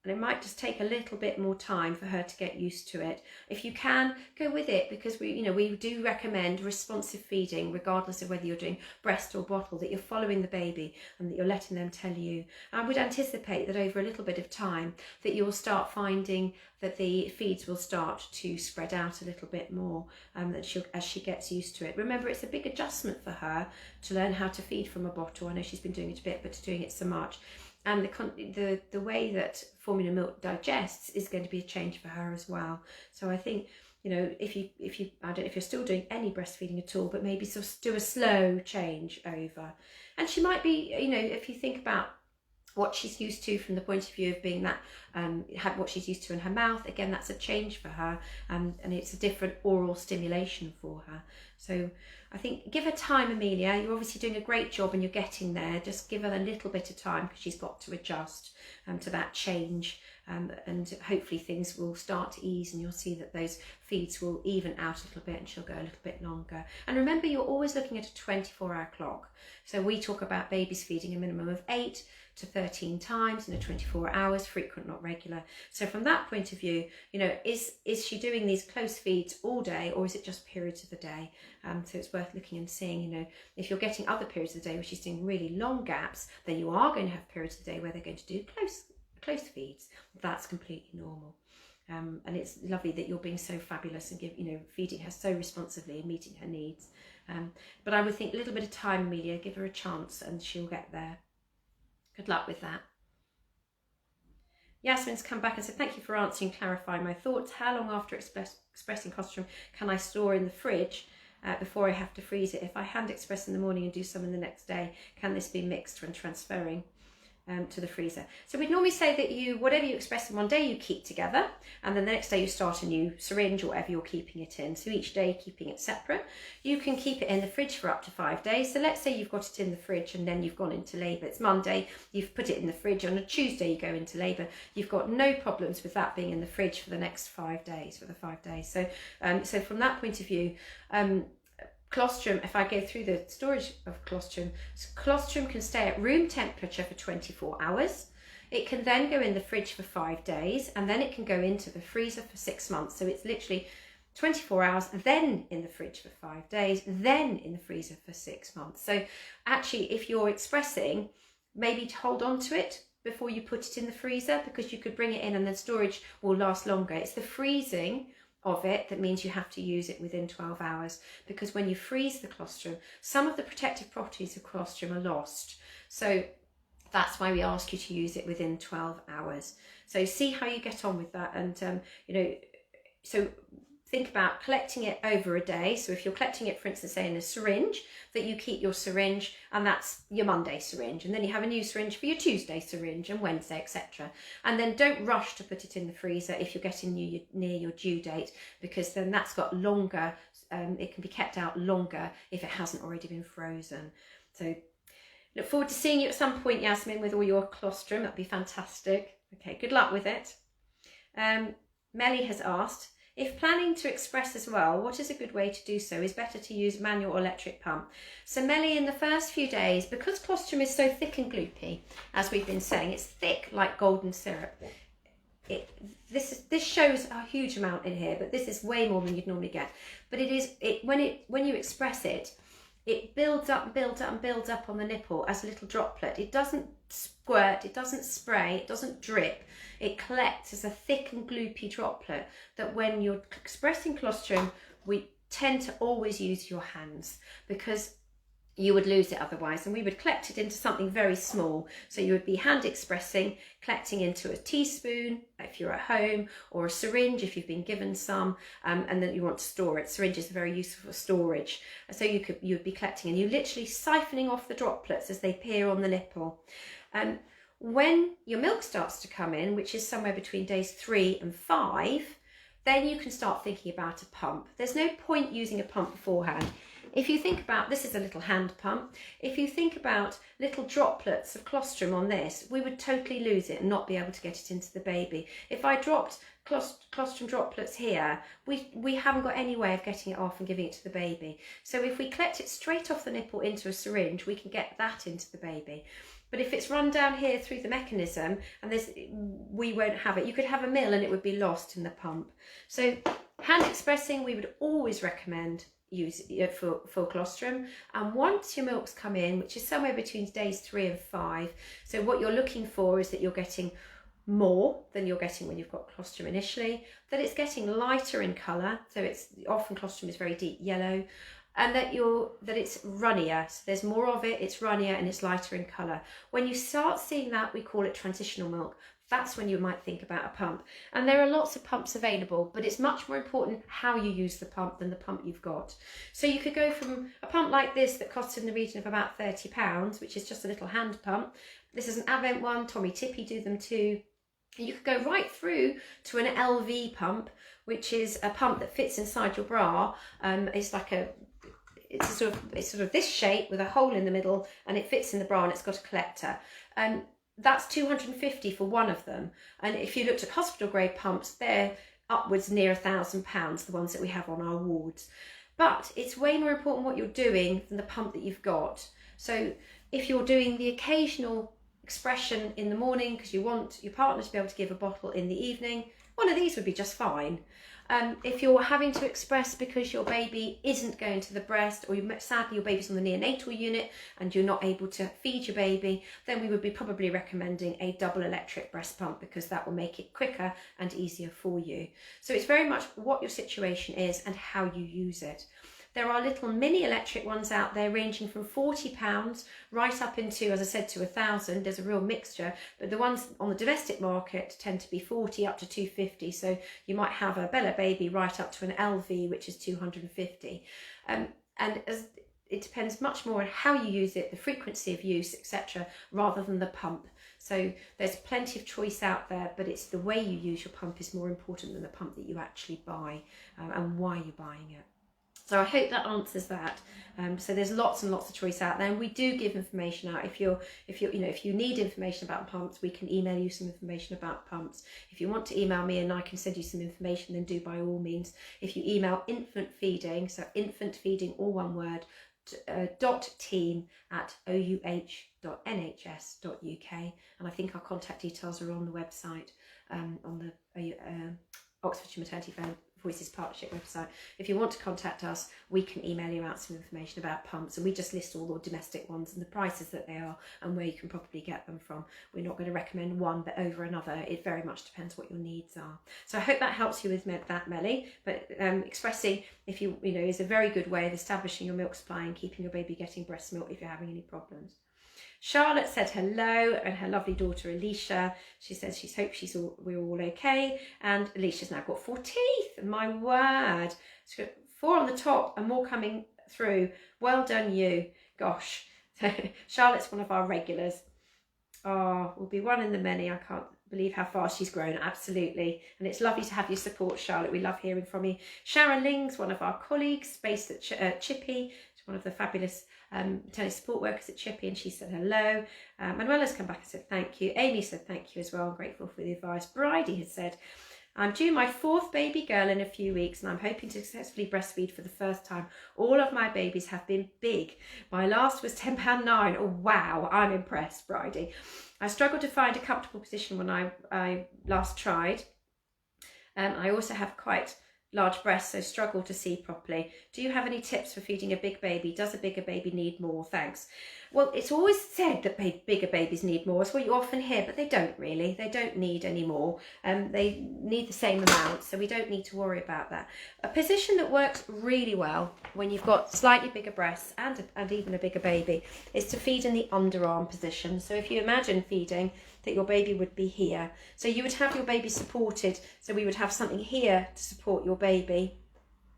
And it might just take a little bit more time for her to get used to it. If you can, go with it, because we do recommend responsive feeding, regardless of whether you're doing breast or bottle, that you're following the baby and that you're letting them tell you. I would anticipate that over a little bit of time that you'll start finding that the feeds will start to spread out a little bit more, as she gets used to it. Remember, it's a big adjustment for her to learn how to feed from a bottle. I know she's been doing it a bit, but to doing it so much. And the way that formula milk digests is going to be a change for her as well. So I think, you know, if you I don't know if you're still doing any breastfeeding at all, but maybe sort of do a slow change over. And she might be, you know, if you think about what she's used to from the point of view of being that, what she's used to in her mouth, again, that's a change for her, and it's a different oral stimulation for her. So I think give her time, Amelia. You're obviously doing a great job and you're getting there. Just give her a little bit of time, because she's got to adjust to that change, and hopefully things will start to ease and you'll see that those feeds will even out a little bit and she'll go a little bit longer. And remember, you're always looking at a 24-hour clock. So we talk about babies feeding a minimum of 8 to 13 times in a 24 hours, frequent, not regular. So from that point of view, you know, is she doing these close feeds all day, or is it just periods of the day? So it's worth looking and seeing, you know, if you're getting other periods of the day where she's doing really long gaps, then you are going to have periods of the day where they're going to do close feeds. That's completely normal. And it's lovely that you're being so fabulous and feeding her so responsively and meeting her needs. But I would think a little bit of time, Amelia, give her a chance and she'll get there. Good luck with that. Yasmin's come back and said, thank you for answering and clarifying my thoughts. How long after expressing colostrum can I store in the fridge? before I have to freeze it. If I hand express in the morning and do some in the next day, can this be mixed when transferring to the freezer? So we'd normally say that whatever you express in one day, you keep together, and then the next day you start a new syringe or whatever you're keeping it in. So each day keeping it separate. You can keep it in the fridge for up to 5 days. So let's say you've got it in the fridge and then you've gone into labour. It's Monday, you've put it in the fridge. On a Tuesday you go into labour. You've got no problems with that being in the fridge for the next 5 days, for the 5 days. So, so from that point of view, colostrum, if I go through the storage of colostrum, colostrum can stay at room temperature for 24 hours. It can then go in the fridge for 5 days, and then it can go into the freezer for 6 months. So it's literally 24 hours, then in the fridge for 5 days, then in the freezer for 6 months. So actually, if you're expressing, maybe to hold on to it before you put it in the freezer, because you could bring it in and then storage will last longer. It's the freezing of it that means you have to use it within 12 hours, because when you freeze the colostrum, some of the protective properties of colostrum are lost. So that's why we ask you to use it within 12 hours. So see how you get on with that. And so think about collecting it over a day. So if you're collecting it, for instance, say in a syringe, that you keep your syringe, and that's your Monday syringe, and then you have a new syringe for your Tuesday syringe and Wednesday, etc. And then don't rush to put it in the freezer if you're getting near your due date, because then that's got longer, it can be kept out longer if it hasn't already been frozen. So look forward to seeing you at some point, Yasmin, with all your colostrum. That'd be fantastic. Okay, good luck with it. Melly has asked, if planning to express as well, what is a good way to do so? Is better to use manual or electric pump? So Melly, in the first few days, because colostrum is so thick and gloopy, as we've been saying, it's thick like golden syrup. This shows a huge amount in here, but this is way more than you'd normally get. But when you express it, it builds up and builds up and builds up on the nipple as a little droplet. It doesn't squirt, it doesn't spray, it doesn't drip. It collects as a thick and gloopy droplet that when you're expressing colostrum, we tend to always use your hands, because you would lose it otherwise, and we would collect it into something very small. So you would be hand expressing, collecting into a teaspoon if you're at home, or a syringe if you've been given some, and then you want to store it. Syringes are very useful for storage. So you would be collecting, and you're literally siphoning off the droplets as they appear on the nipple. When your milk starts to come in, which is somewhere between days 3 and 5, then you can start thinking about a pump. There's no point using a pump beforehand. If you think about, this is a little hand pump, if you think about little droplets of colostrum on this, we would totally lose it and not be able to get it into the baby. If I dropped colostrum droplets here, we haven't got any way of getting it off and giving it to the baby. So if we collect it straight off the nipple into a syringe, we can get that into the baby. But if it's run down here through the mechanism, and we won't have it. You could have a mil and it would be lost in the pump. So hand expressing, we would always recommend use for colostrum. And once your milk's come in, which is somewhere between days 3 and 5, so what you're looking for is that you're getting more than you're getting when you've got colostrum initially, that it's getting lighter in colour, so it's often colostrum is very deep yellow, and that it's runnier, so there's more of it, it's runnier and it's lighter in colour. When you start seeing that, we call it transitional milk. That's when you might think about a pump. And there are lots of pumps available, but it's much more important how you use the pump than the pump you've got. So you could go from a pump like this that costs in the region of about £30, which is just a little hand pump. This is an Avent one, Tommy Tippy do them too. You could go right through to an LV pump, which is a pump that fits inside your bra. It's sort of this shape with a hole in the middle, and it fits in the bra, and it's got a collector. That's £250 for one of them. And if you looked at hospital grade pumps, they're upwards near £1,000, the ones that we have on our wards. But it's way more important what you're doing than the pump that you've got. So if you're doing the occasional expression in the morning because you want your partner to be able to give a bottle in the evening, one of these would be just fine. If you're having to express because your baby isn't going to the breast, or sadly your baby's on the neonatal unit and you're not able to feed your baby, then we would be probably recommending a double electric breast pump, because that will make it quicker and easier for you. So it's very much what your situation is and how you use it. There are little mini electric ones out there ranging from £40 right up into, as I said, to £1,000. There's a real mixture, but the ones on the domestic market tend to be 40 up to 250. So you might have a Bella Baby right up to an LV, which is 250. And as it depends much more on how you use it, the frequency of use, etc., rather than the pump. So there's plenty of choice out there, but it's the way you use your pump is more important than the pump that you actually buy, and why you're buying it. So I hope that answers that. So there's lots and lots of choice out there, and we do give information out. If you need information about pumps, we can email you some information about pumps. If you want to email me and I can send you some information, then do by all means. If you email infant feeding, so infant feeding, all one word, .team@ouh.nhs.uk, and I think our contact details are on the website, on the Oxfordshire Maternity Voices Partnership website. If you want to contact us, we can email you out some information about pumps, and we just list all the domestic ones and the prices that they are and where you can probably get them from. We're not going to recommend one but over another. It very much depends what your needs are. So I hope that helps you with that, Melly. But expressing, if you know, is a very good way of establishing your milk supply and keeping your baby getting breast milk if you're having any problems. Charlotte said hello, and her lovely daughter Alicia, she says she hopes we're all okay, and Alicia's now got 4 teeth. My word, she's got 4 on the top and more coming through. Well done you. Gosh. Charlotte's one of our regulars. Oh, will be one in the many. I can't believe how fast she's grown. Absolutely. And it's lovely to have your support, Charlotte. We love hearing from you. Sharon Ling's one of our colleagues based at Chippy. She's one of the fabulous maternity support workers at Chippy, and she said hello. Manuela's come back and said thank you. Amy said thank you as well. I'm grateful for the advice. Bridie has said, I'm due my 4th baby girl in a few weeks, and I'm hoping to successfully breastfeed for the first time. All of my babies have been big. My last was £10.9. Oh wow, I'm impressed, Bridie. I struggled to find a comfortable position when I last tried. I also have quite large breasts, so struggle to see properly. Do you have any tips for feeding a big baby? Does a bigger baby need more? Thanks. Well, it's always said that bigger babies need more. It's what you often hear, but they don't really. They don't need any more. They need the same amount, so we don't need to worry about that. A position that works really well when you've got slightly bigger breasts and even a bigger baby is to feed in the underarm position. So if you imagine feeding, that your baby would be here. So you would have your baby supported. So we would have something here to support your baby,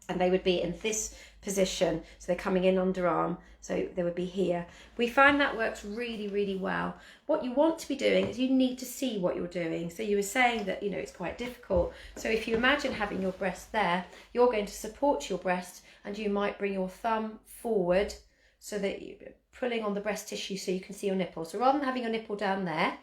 and they would be in this position. So they're coming in underarm. So they would be here. We find that works really, really well. What you want to be doing is you need to see what you're doing. So you were saying that, you know, it's quite difficult. So if you imagine having your breast there, you're going to support your breast, and you might bring your thumb forward so that you're pulling on the breast tissue so you can see your nipple. So rather than having your nipple down there,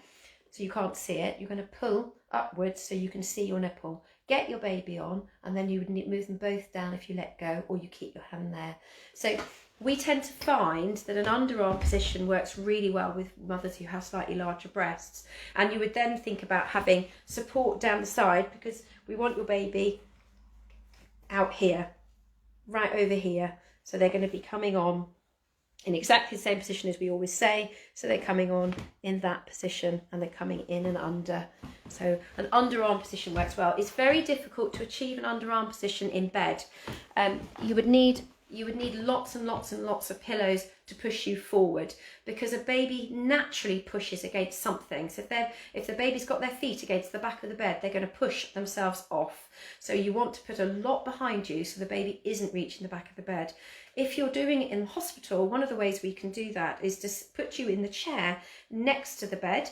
so you can't see it, you're going to pull upwards so you can see your nipple. Get your baby on, and then you would move them both down if you let go, or you keep your hand there. So we tend to find that an underarm position works really well with mothers who have slightly larger breasts. And you would then think about having support down the side, because we want your baby out here, right over here. So they're going to be coming on in exactly the same position as we always say. So they're coming on in that position, and they're coming in and under. So an underarm position works well. It's very difficult to achieve an underarm position in bed. You would need lots and lots and lots of pillows to push you forward, because a baby naturally pushes against something. So if the baby's got their feet against the back of the bed, they're going to push themselves off. So you want to put a lot behind you so the baby isn't reaching the back of the bed. If you're doing it in the hospital, one of the ways we can do that is to put you in the chair next to the bed,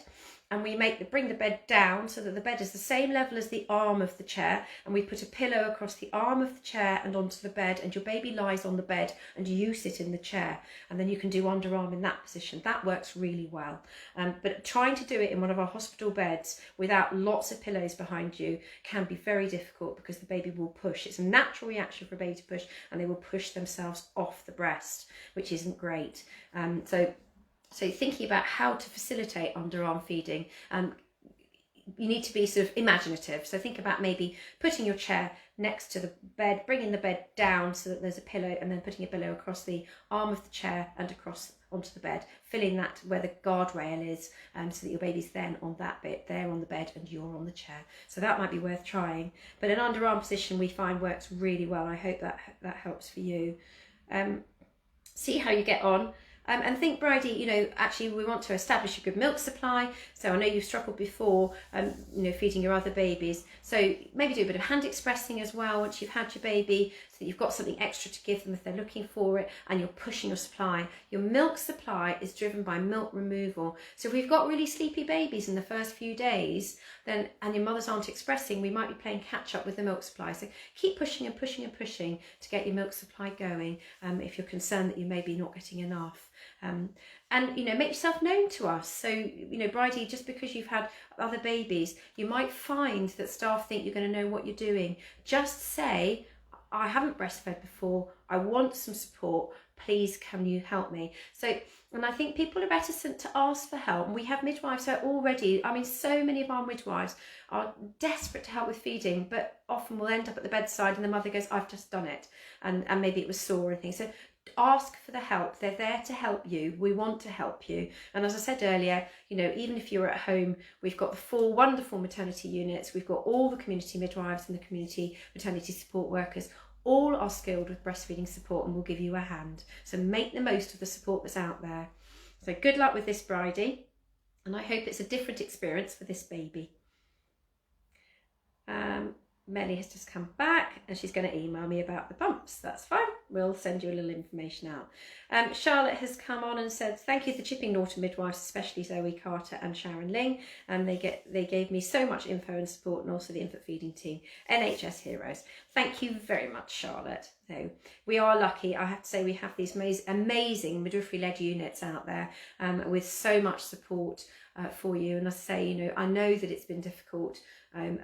and we bring the bed down so that the bed is the same level as the arm of the chair, and we put a pillow across the arm of the chair and onto the bed, and your baby lies on the bed and you sit in the chair, and then you can do underarm in that position. That works really well. But trying to do it in one of our hospital beds without lots of pillows behind you can be very difficult, because the baby will push. It's a natural reaction for a baby to push, and they will push themselves off the breast, which isn't great. So thinking about how to facilitate underarm feeding, you need to be sort of imaginative. So think about maybe putting your chair next to the bed, bringing the bed down so that there's a pillow, and then putting a pillow across the arm of the chair and across onto the bed, filling that where the guardrail is, so that your baby's then on that bit, there on the bed, and you're on the chair. So that might be worth trying. But an underarm position we find works really well. I hope that helps for you. See how you get on. And think, Bridie, you know, actually we want to establish a good milk supply. So I know you've struggled before, you know, feeding your other babies. So maybe do a bit of hand expressing as well once you've had your baby, so that you've got something extra to give them if they're looking for it, and you're pushing your supply. Your milk supply is driven by milk removal. So if we've got really sleepy babies in the first few days, then, and your mothers aren't expressing, we might be playing catch up with the milk supply. So keep pushing and pushing and pushing to get your milk supply going, if you're concerned that you may be not getting enough. And, you know, make yourself known to us. So, you know, Bridie, just because you've had other babies, you might find that staff think you're going to know what you're doing. Just say, I haven't breastfed before, I want some support, please can you help me? So, and I think people are reticent to ask for help. We have midwives who are already, I mean, so many of our midwives are desperate to help with feeding, but often will end up at the bedside and the mother goes, I've just done it, and maybe it was sore and things. So ask for the help. They're there to help you. We want to help you. And as I said earlier, you know, even if you're at home, we've got the 4 wonderful maternity units. We've got all the community midwives and the community maternity support workers. All are skilled with breastfeeding support and will give you a hand. So make the most of the support that's out there. So good luck with this, Bridie. And I hope it's a different experience for this baby. Melly has just come back and she's going to email me about the bumps. That's fine. We'll send you a little information out. Charlotte has come on and said, thank you to Chipping Norton midwives, especially Zoe Carter and Sharon Ling. And they gave me so much info and support, and also the infant feeding team, NHS heroes. Thank you very much, Charlotte. So we are lucky. I have to say we have these amazing midwifery-led units out there with so much support for you. And I say, you know, I know that it's been difficult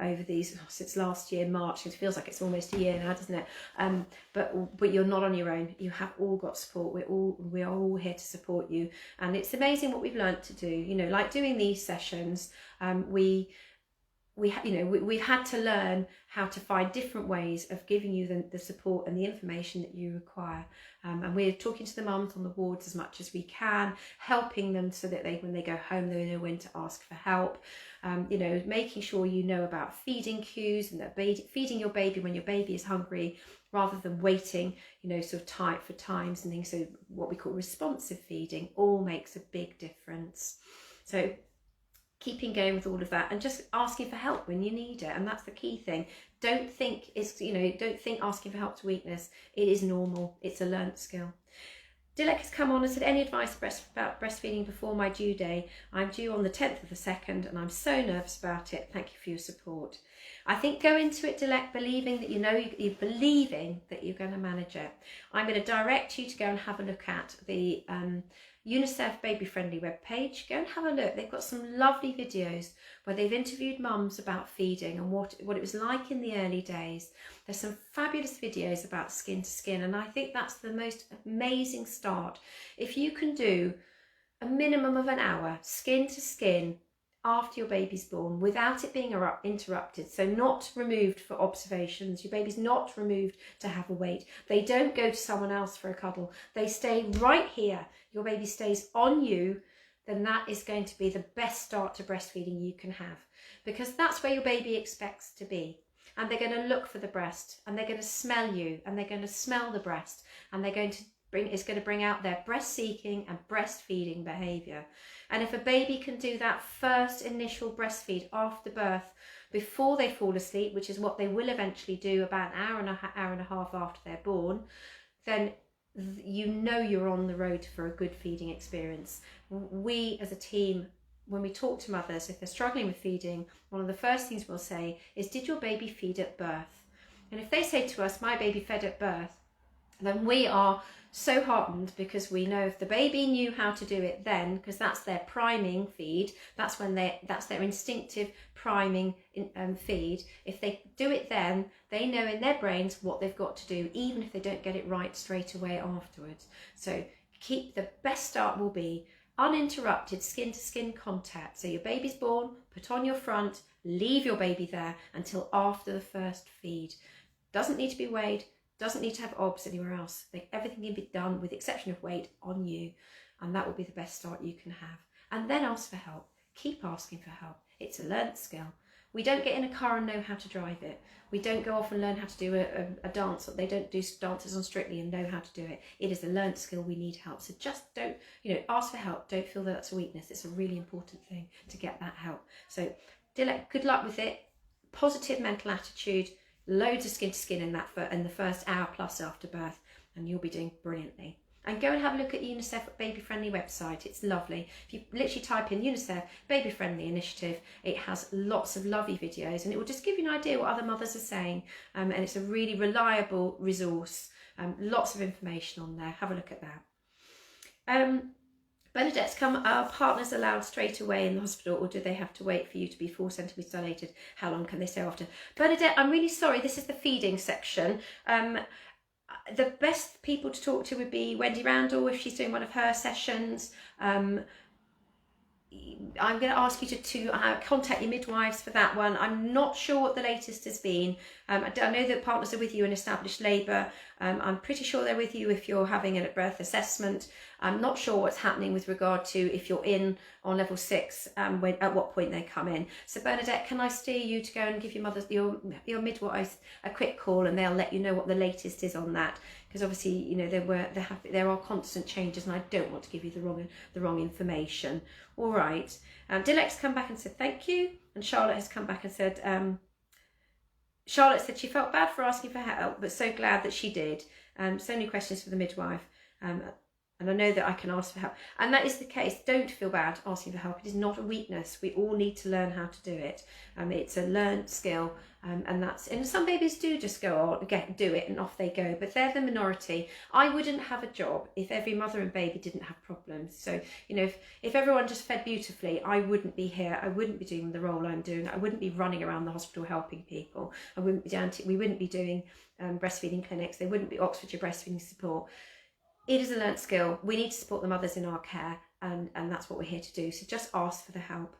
over these since last year March. It feels like it's almost a year now, doesn't it? But you're not on your own. You have all got support. We are all here to support you, and it's amazing what we've learned to do. You know, like doing these sessions, we've had to learn how to find different ways of giving you the support and the information that you require. And we're talking to the mums on the wards as much as we can, helping them so that when they go home, they know when to ask for help. You know, making sure you know about feeding cues and that feeding your baby when your baby is hungry, rather than waiting, you know, sort of tight for times and things. So what we call responsive feeding all makes a big difference. So keeping going with all of that and just asking for help when you need it. And that's the key thing. Don't think asking for help is weakness. It is normal. It's a learnt skill. Dilek has come on and said, any advice about breastfeeding before my due day? I'm due on the 10th of the 2nd and I'm so nervous about it. Thank you for your support. I think go into it, Dilek, believing that you're believing that you're going to manage it. I'm going to direct you to go and have a look at the UNICEF Baby Friendly webpage. Go and have a look. They've got some lovely videos where they've interviewed mums about feeding and what it was like in the early days. There's some fabulous videos about skin to skin, and I think that's the most amazing start. If you can do a minimum of an hour skin to skin after your baby's born without it being interrupted, so not removed for observations, your baby's not removed to have a wait, they don't go to someone else for a cuddle, they stay right here, your baby stays on you, then that is going to be the best start to breastfeeding you can have, because that's where your baby expects to be. And they're going to look for the breast, and they're going to smell you, and they're going to smell the breast, and it's going to bring out their breast seeking and breastfeeding behaviour. And if a baby can do that first initial breastfeed after birth, before they fall asleep, which is what they will eventually do about an hour and a half after they're born, then you know you're on the road for a good feeding experience. We as a team, when we talk to mothers, if they're struggling with feeding, one of the first things we'll say is, did your baby feed at birth? And if they say to us, my baby fed at birth, then we are so heartened, because we know if the baby knew how to do it then, because that's their priming feed, that's their instinctive priming feed. If they do it then, they know in their brains what they've got to do, even if they don't get it right straight away afterwards. So the best start will be uninterrupted skin to skin contact. So your baby's born, put on your front, leave your baby there until after the first feed. Doesn't need to be weighed, doesn't need to have obs anywhere else. Everything can be done, with the exception of weight, on you, and that will be the best start you can have. And then ask for help. Keep asking for help. It's a learnt skill. We don't get in a car and know how to drive it. We don't go off and learn how to do a dance. They don't do dances on Strictly and know how to do it. It is a learnt skill. We need help. So just don't, ask for help. Don't feel that that's a weakness. It's a really important thing to get that help. So Dilek, good luck with it. Positive mental attitude, loads of skin to skin in the first hour plus after birth, and you'll be doing brilliantly. And go and have a look at UNICEF Baby Friendly website. It's lovely. If you literally type in UNICEF Baby Friendly Initiative, it has lots of lovely videos, and it will just give you an idea what other mothers are saying. And it's a really reliable resource. Lots of information on there. Have a look at that. Bernadette's come. Are partners allowed straight away in the hospital, or do they have to wait for you to be 4 centimetres dilated? How long can they stay after? Bernadette, I'm really sorry. This is the feeding section. The best people to talk to would be Wendy Randall if she's doing one of her sessions. I'm going to ask you to contact your midwives for that one. I'm not sure what the latest has been. I know that partners are with you in established labour. I'm pretty sure they're with you if you're having a birth assessment. I'm not sure what's happening with regard to if you're in on level 6, at what point they come in. So Bernadette, can I steer you to go and give your midwives a quick call, and they'll let you know what the latest is on that? Because obviously, there are constant changes, and I don't want to give you the wrong information. All right. Dilek's come back and said thank you, and Charlotte has come back and said Charlotte said she felt bad for asking for help, but so glad that she did. So many questions for the midwife. And I know that I can ask for help. And that is the case. Don't feel bad asking for help. It is not a weakness. We all need to learn how to do it. It's a learned skill. And some babies do just go on, do it, and off they go. But they're the minority. I wouldn't have a job if every mother and baby didn't have problems. So, if everyone just fed beautifully, I wouldn't be here. I wouldn't be doing the role I'm doing. I wouldn't be running around the hospital helping people. We wouldn't be doing breastfeeding clinics. There wouldn't be Oxfordshire breastfeeding support. It is a learnt skill. We need to support the mothers in our care, and that's what we're here to do. So just ask for the help.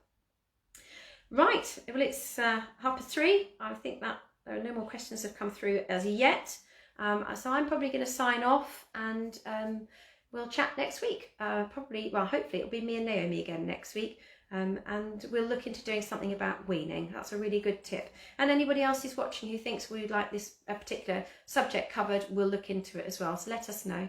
Right, well, it's 3:30. I think that there are no more questions have come through as yet. So I'm probably going to sign off, and we'll chat next week. Hopefully it'll be me and Naomi again next week. And we'll look into doing something about weaning. That's a really good tip. And anybody else who's watching who thinks we'd like this particular subject covered, we'll look into it as well. So let us know.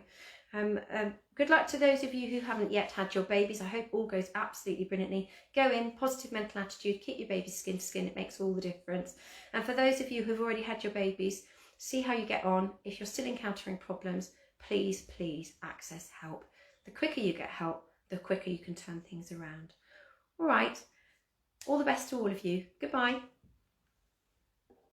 Good luck to those of you who haven't yet had your babies. I hope all goes absolutely brilliantly. Go in, positive mental attitude, keep your babies skin to skin. It makes all the difference. And for those of you who've already had your babies, see how you get on. If you're still encountering problems, please access help. The quicker you get help, the quicker you can turn things around. All right, all the best to all of you. Goodbye.